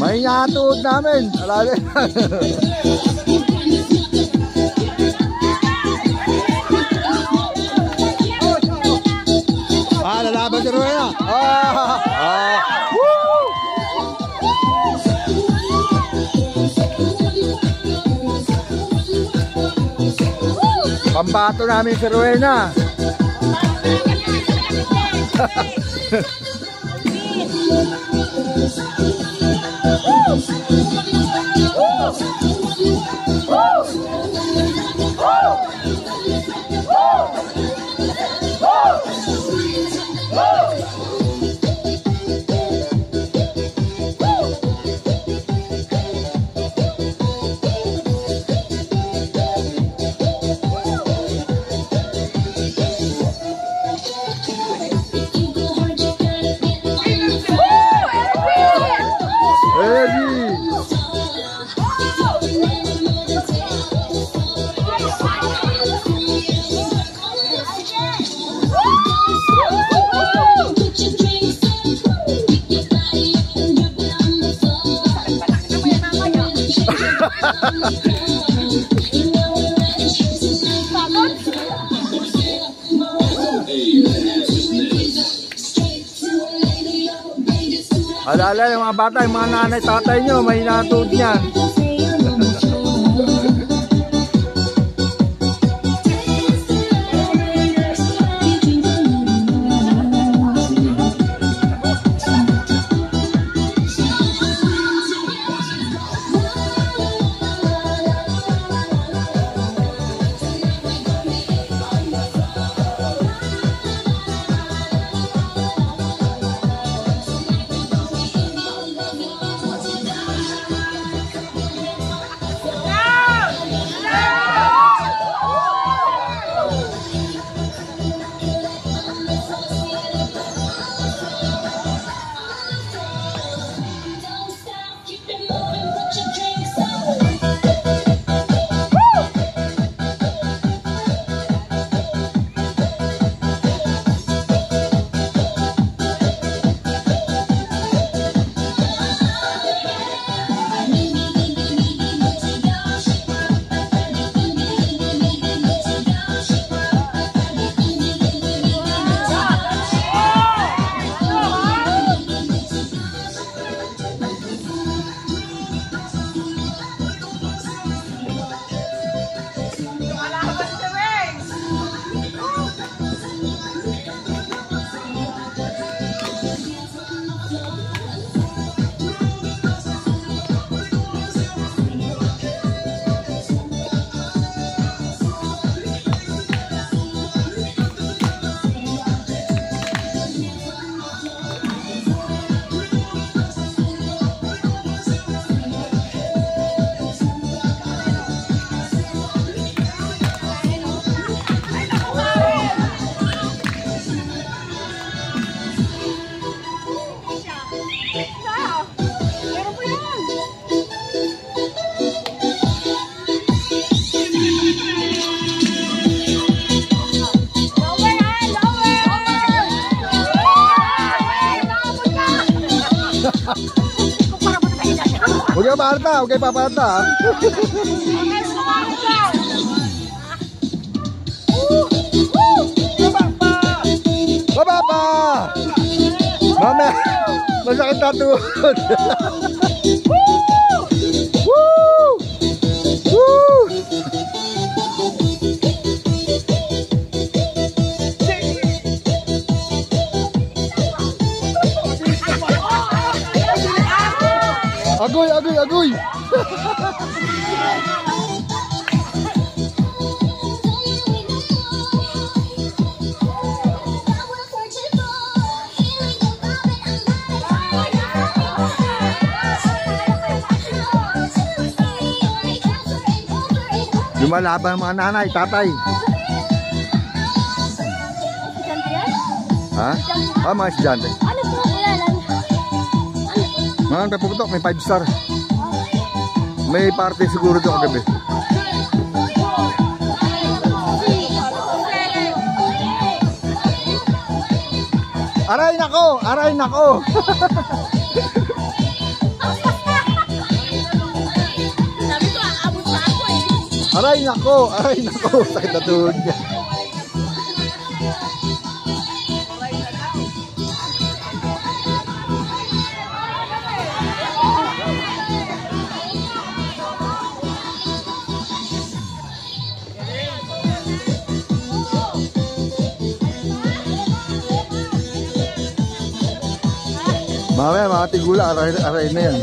May nyatuod namin. Alala. Lalaban si Rowena. Pambato namin si Rowena. Alala yung mga bata, yung mga nanay, tatay nyo, may natuod niyan. papalata. Huwag kayo papalata. Baba pa! Mama, masakit na tuhod. Woo! Woo! Agoy, agoy, agoy! Lumalaban ang mga nanay, tatay. Ha? Ah, mga estudyante. Ano po? Wala lang. Mga napuputok, may 5 star. May party siguro doon kagabi. Aray nako! Aray nako! Sabi ko, aabot pa ako eh. Aray nako! Aray nako! Sakit na tuhod niya. Mamaya mga tigula, aray na yan.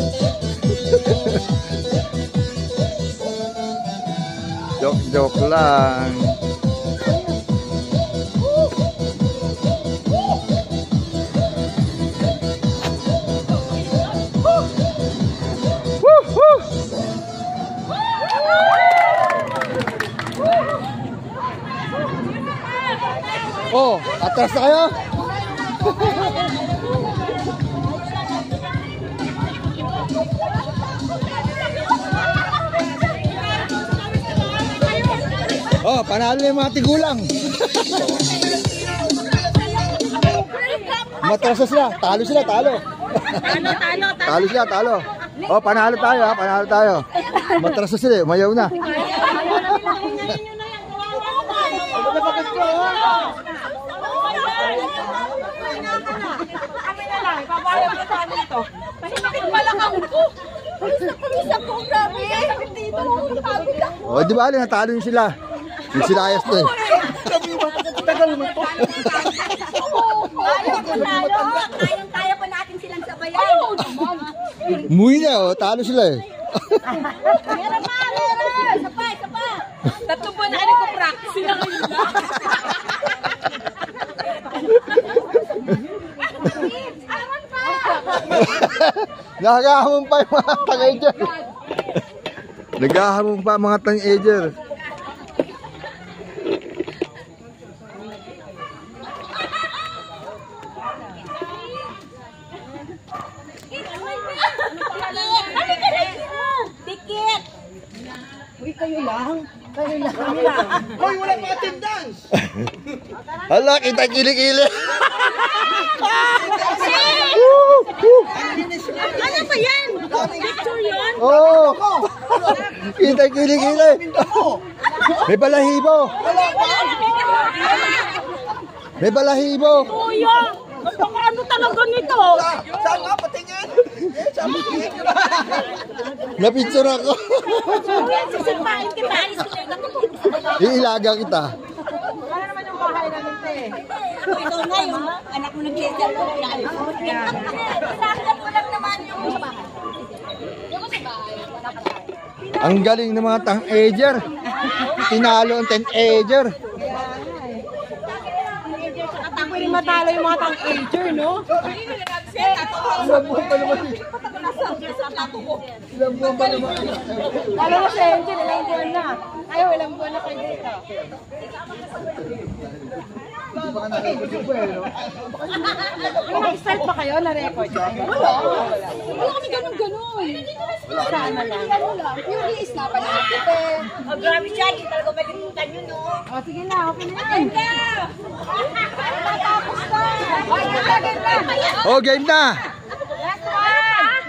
Joke lang. Oh, atras na kayo. Oh, panalo na yung mga tigulang. Matrasa sila. Talo sila, talo. Talo sila, talo. Oh, panalo tayo ha, panalo tayo. Matrasa sila, mayaw na. Kami na lang, ipapayag na sa amin ito. Masakit pala kang ko. Isa ko, grabe. Sakit dito. Oh, di ba, natalo yun sila. Yung sinayas to eh. Tagal naman to. Kaya pa natin silang sabayan. Umuwi na oh, talo sila eh. Meron pa, meron. Isa pa, isa pa. Tatlong buwan na kayo nagpa-practice sila ngayon na. Aman pa. Nagahamon pa yung mga tang-ager. Nagahamon pa mga tang-ager. Tikit. Hoy, wala pa attendance. Hala, kita kili-kili. Ano ba yan? Picture yun? Oh, kita kili-kili. May balahibo. May balahibo. Kuya, ano talaga nito? Saan nga patingin? Saan patingin? Napicture ako. Kuya, sisipain kita. Alis ko na yung Iilaga kita. Ano naman yung bahay namin te? ito na yung anak mo nag-gender mo. Sakit mo lang naman yung sa bahay. Ang galing ng mga tang-ager. Tinalo ang ten-ager. Pwede matalo yung mga tang-ager, no? Ilang buwan pa naman. Ilang buwan pa naman. Alam mo sa Angel, ilang buwan na. Ayaw, ilang buwan na kayo dito. Yung nag-start ba kayo na-record? Wala. Wala kami ganun-ganun. Sana lang. Yung liis na pa natin. Oh, grabe siya. Hindi talaga malimutan yun, no? O, sige na, okay na yan. Tapos na. Ay, Oh, game na. Last one.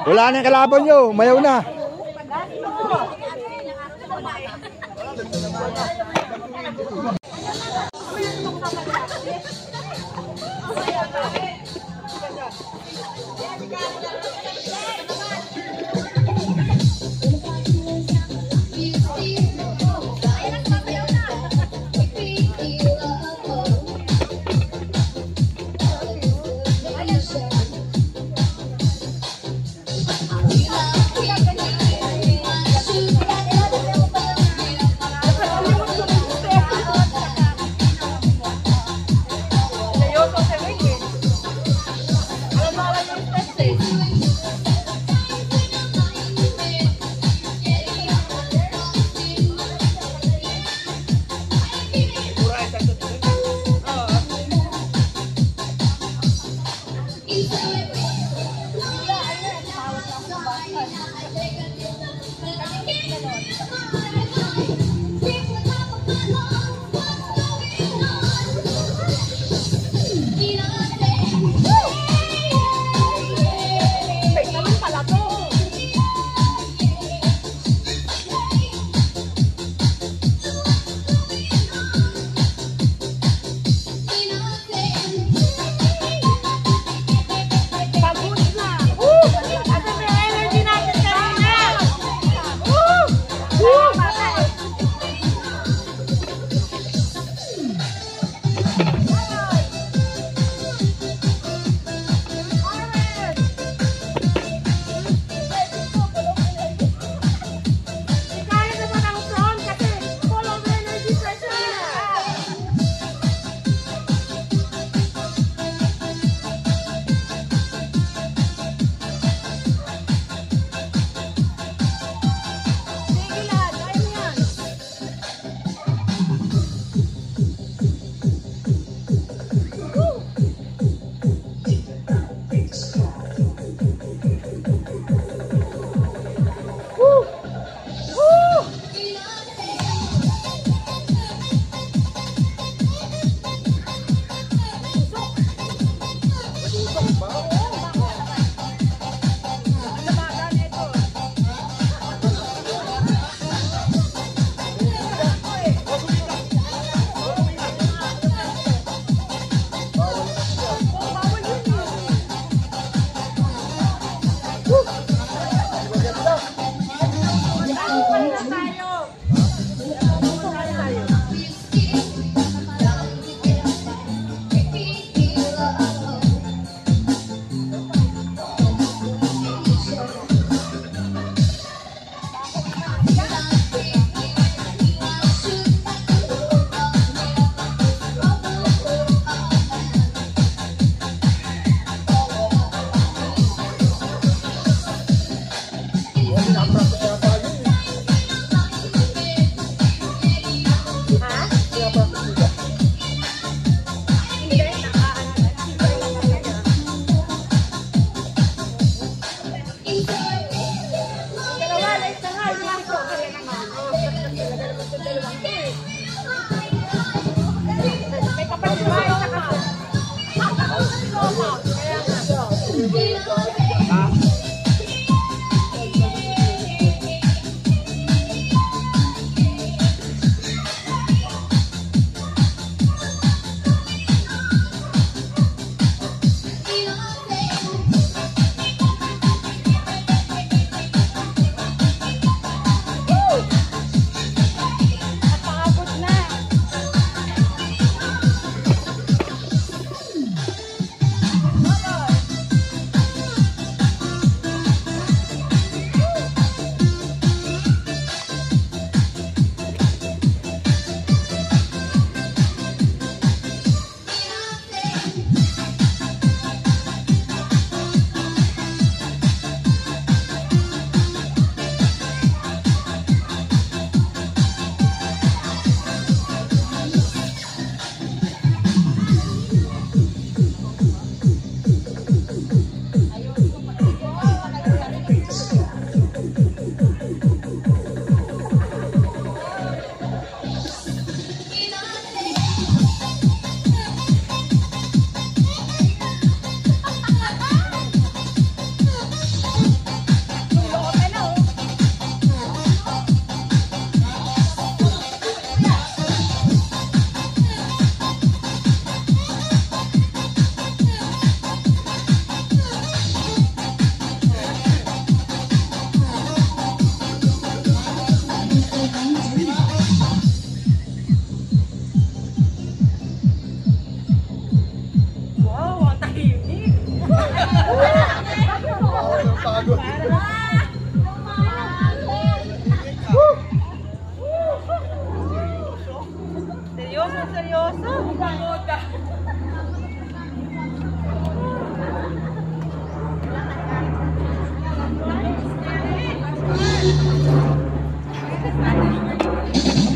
Wala na yung kalaban nyo. Mayaw na.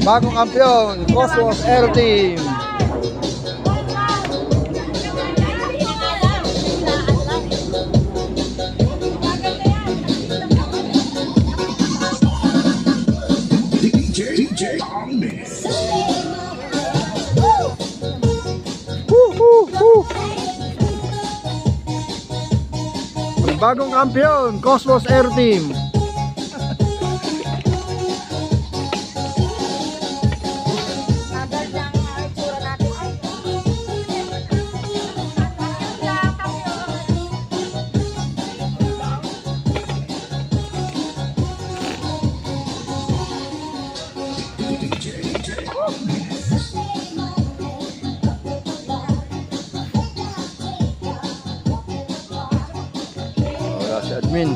Bagong kampiyon, Cosmos Aero Team. Bagong kampiyon, Cosmos Air Team. Wala si admin.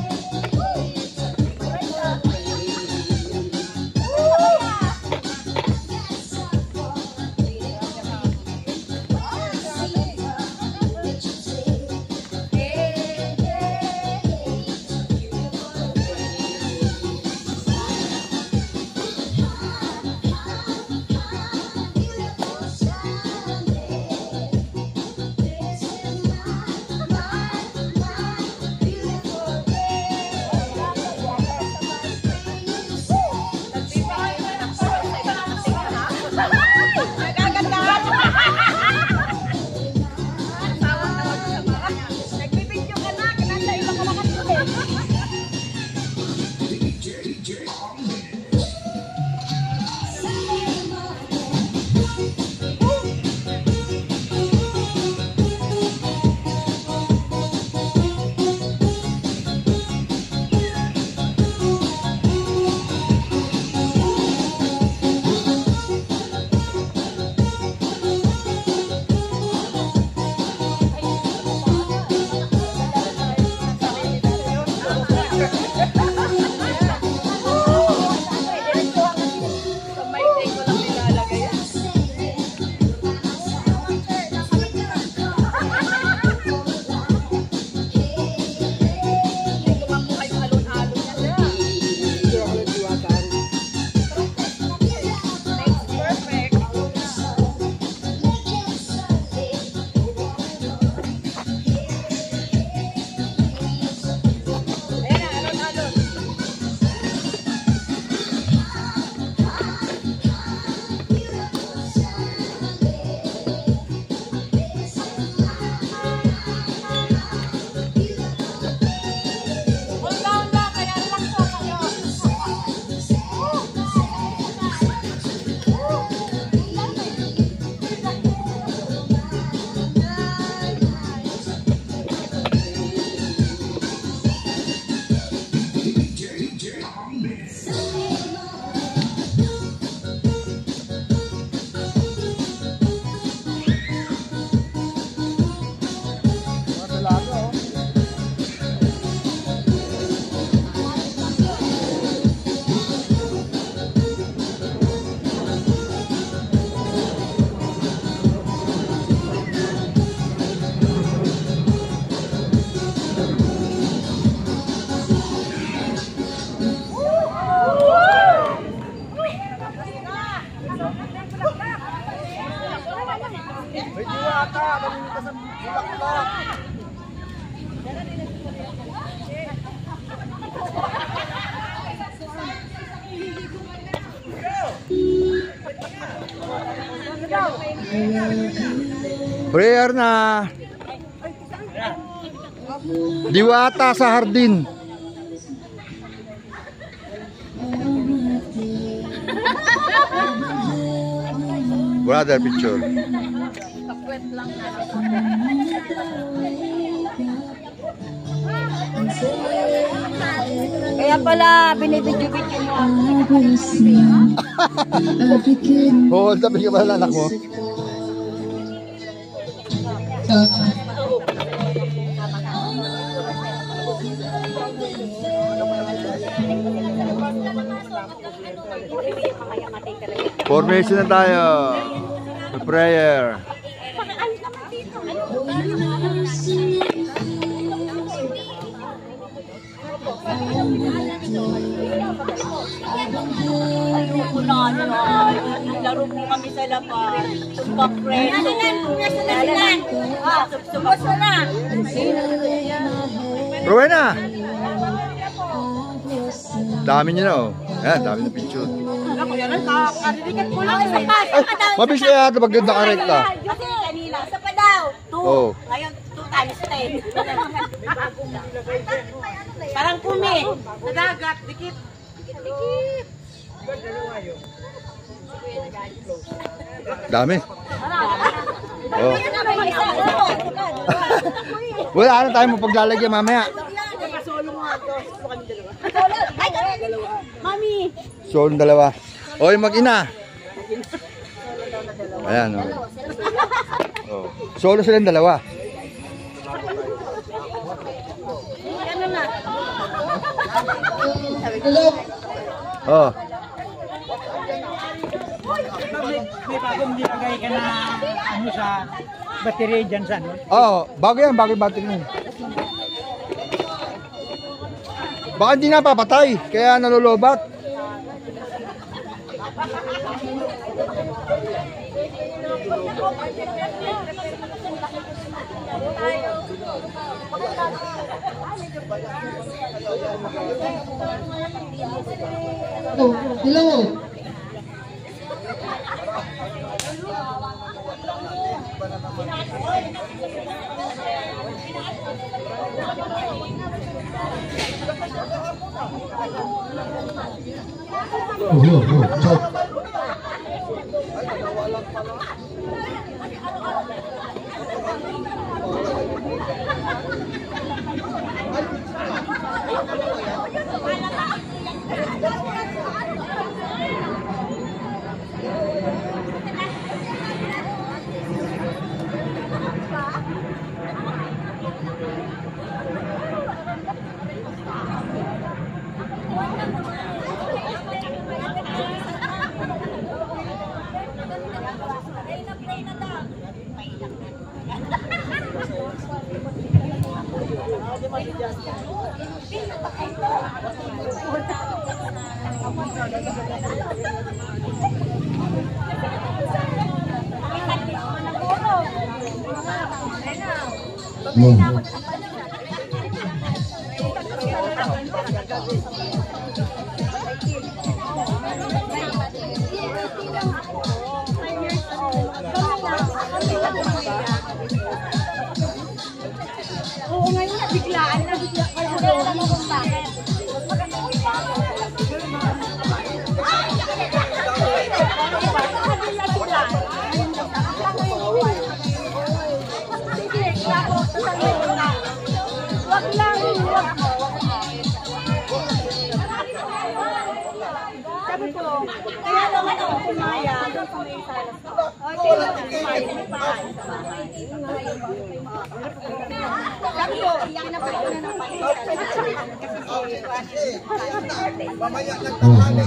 May diwata, malimit ka sa bulaklak. Prayer na. Diwata sa hardin. Brother picture. Kaya pala, binibidyo-bidyo mo. Oo, sabi ka pala anak mo. Formation na tayo. Prayer. Ayoko na. Laro po kami sa labas. Tumpak preso. Subos na. Rowena! Dami nyo na, oh. Ayan, dami na picture. Ako yan, kakadilikat ko lang. Mabilis kaya ito pag ganda ka rekta. Kasi kanina, isa pa daw. 2. Oo. Ngayon, 2 times 10. Parang kumi. Sa dagat, dikit. Dikit. Dami. Oh. Wala na tayo mapaglalagyan mamaya. Mami! So, dalawa. Oy, mag-ina. Ayan, oh. Oh. Solo silang dalawa. Ano na? Oh. May bagong nilagay ka na ano sa battery dyan sa ano? Oh, bago yan, bago yung battery niya. Baka hindi na papatay, kaya nalulobat. Hello. Oo, ngayon nabiglaan na. Wala mo kung bakit. Wag lang, wag mo. Sabi ko, kaya naman ako kumaya doon sa may salas ko. Okay, kumaya sa bahay. Sabi ko, iyak na pa rin ng Mamaya nagtanghali.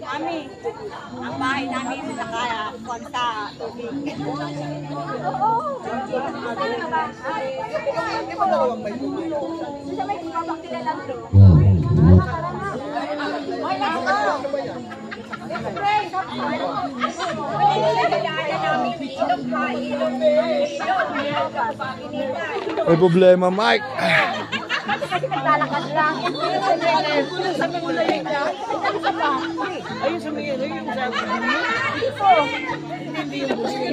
Mami, ang bahay namin nakakonta tubig. May problema, Mike. Kasi naglalakad lang. Sabi mo na yun niya. Ayun sa mga yung sa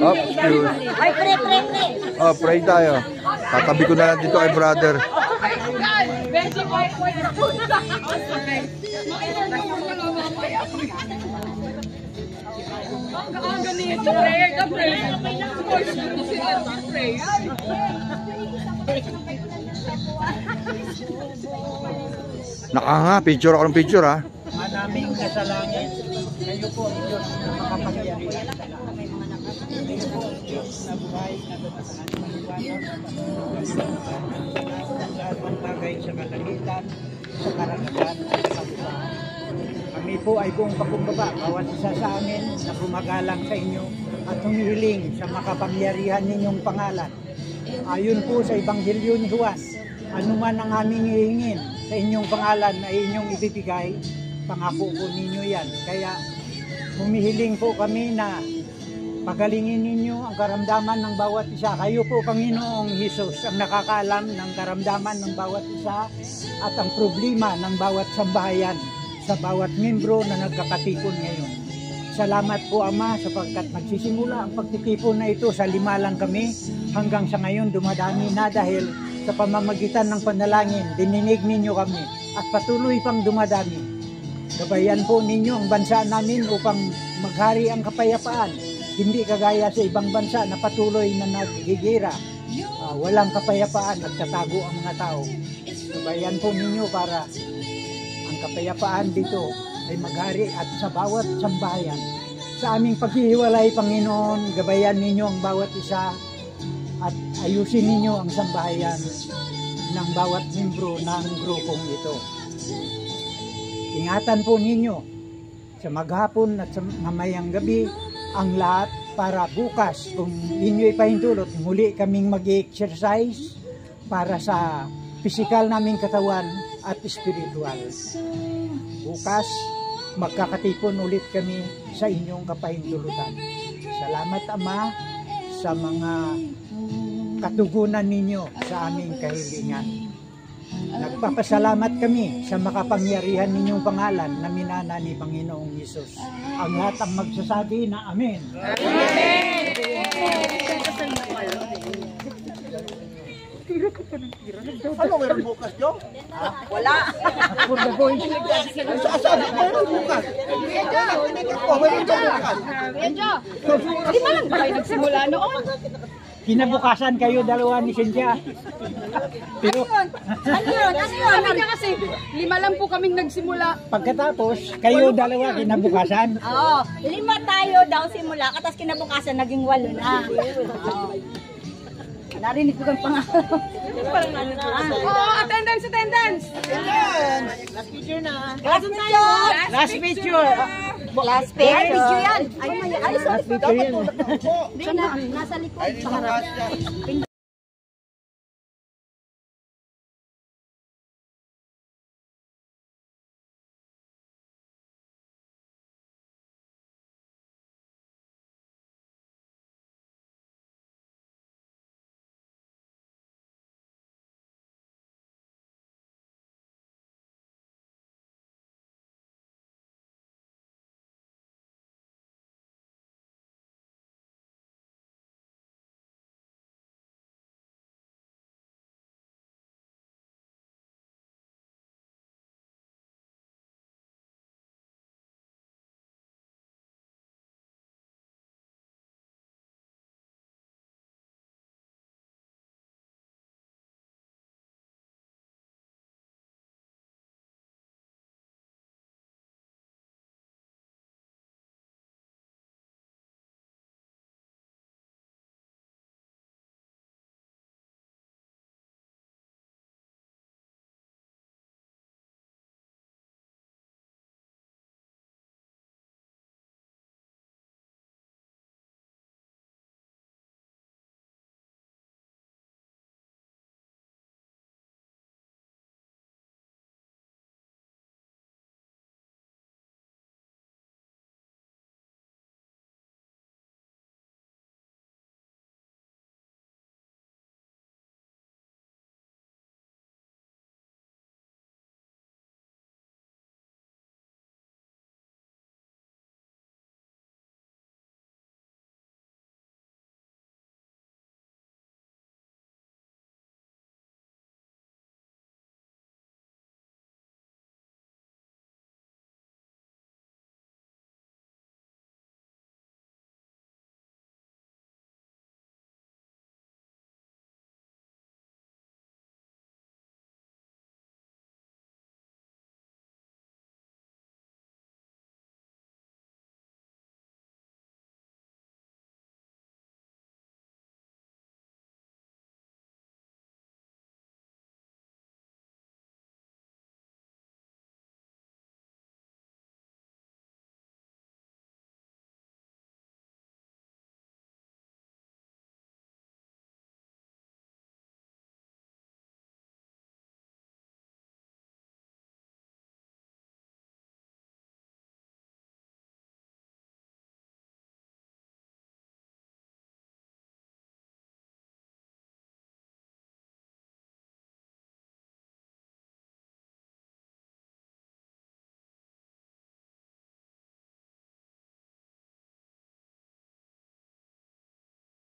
Oh, excuse. Ay, pre. Oh, pray tayo. Tatabi ko na lang dito kay brother. Nakanga, picture ako ng picture ha. manaming kasalangit. Kayo po ang Diyos na makapangyarihan sa lahat. Kayo po ang Diyos na buhay na tatahan ng liwanag. Ang lahat ng bagay sa kalangitan, sa karagatan at sa buwan. Kami po ay buong pakumbaba, bawat isa sa amin na gumagalang sa inyo at humihiling sa makapangyarihan ninyong pangalan Ayon po sa Ebanghelyo ni Juan, anuman ang aming hihingin sa inyong pangalan na inyong ibibigay, pangako po ninyo yan. Kaya humihiling po kami na pagalingin ninyo ang karamdaman ng bawat isa. Kayo po, Panginoong Hesus, ang nakakaalam ng karamdaman ng bawat isa at ang problema ng bawat sambahayan sa bawat membro na nagkakatipon ngayon. Salamat po, Ama, sapagkat nagsisimula ang pagtitipon na ito sa 5 lang kami. Hanggang sa ngayon dumadami na dahil sa pamamagitan ng panalangin, dininig ninyo kami at patuloy pang dumadami. Gabayan po ninyo ang bansa namin upang maghari ang kapayapaan. Hindi kagaya sa ibang bansa na patuloy na naghigira. Walang kapayapaan, nagtatago ang mga tao. Gabayan po ninyo para ang kapayapaan dito ay maghari at sa bawat sambahayan. Sa aming paghihiwalay, Panginoon, gabayan ninyo ang bawat isa at ayusin ninyo ang sambahayan ng bawat membro ng grupong ito. Ingatan po ninyo sa maghapon at sa mamayang gabi ang lahat para bukas kung inyo ipahintulot, muli kaming mag-exercise para sa pisikal naming katawan at spiritual. Bukas, magkakatipon ulit kami sa inyong kapahintulutan. Salamat, Ama, sa mga katugunan ninyo sa aming kahilingan. Nagpapasalamat kami sa makapangyarihan ninyong pangalan na minana ni Panginoong Hesus. Ang lahat ang magsasabi na Amen. Ano meron bukas, Jo? Wala. For the boys. Sabi ko meron bukas. Meron ka bukas. Medyo. Di ba lang ba kayo nagsimula noon? Kinabukasan kayo dalawa ni Cynthia. Pero Ano yun? Sabi niya kasi, 5 lang po kaming nagsimula. pagkatapos, kayo dalawa kinabukasan. Oo, 5 tayo daw simula, katas kinabukasan naging 8 na. Oo. Narinig ko kang pangalan. Oo, attendance. Last picture. Last picture. Last picture yan. Ay, sorry. Last picture yan. Nasa likod. Ay, di ba kasya?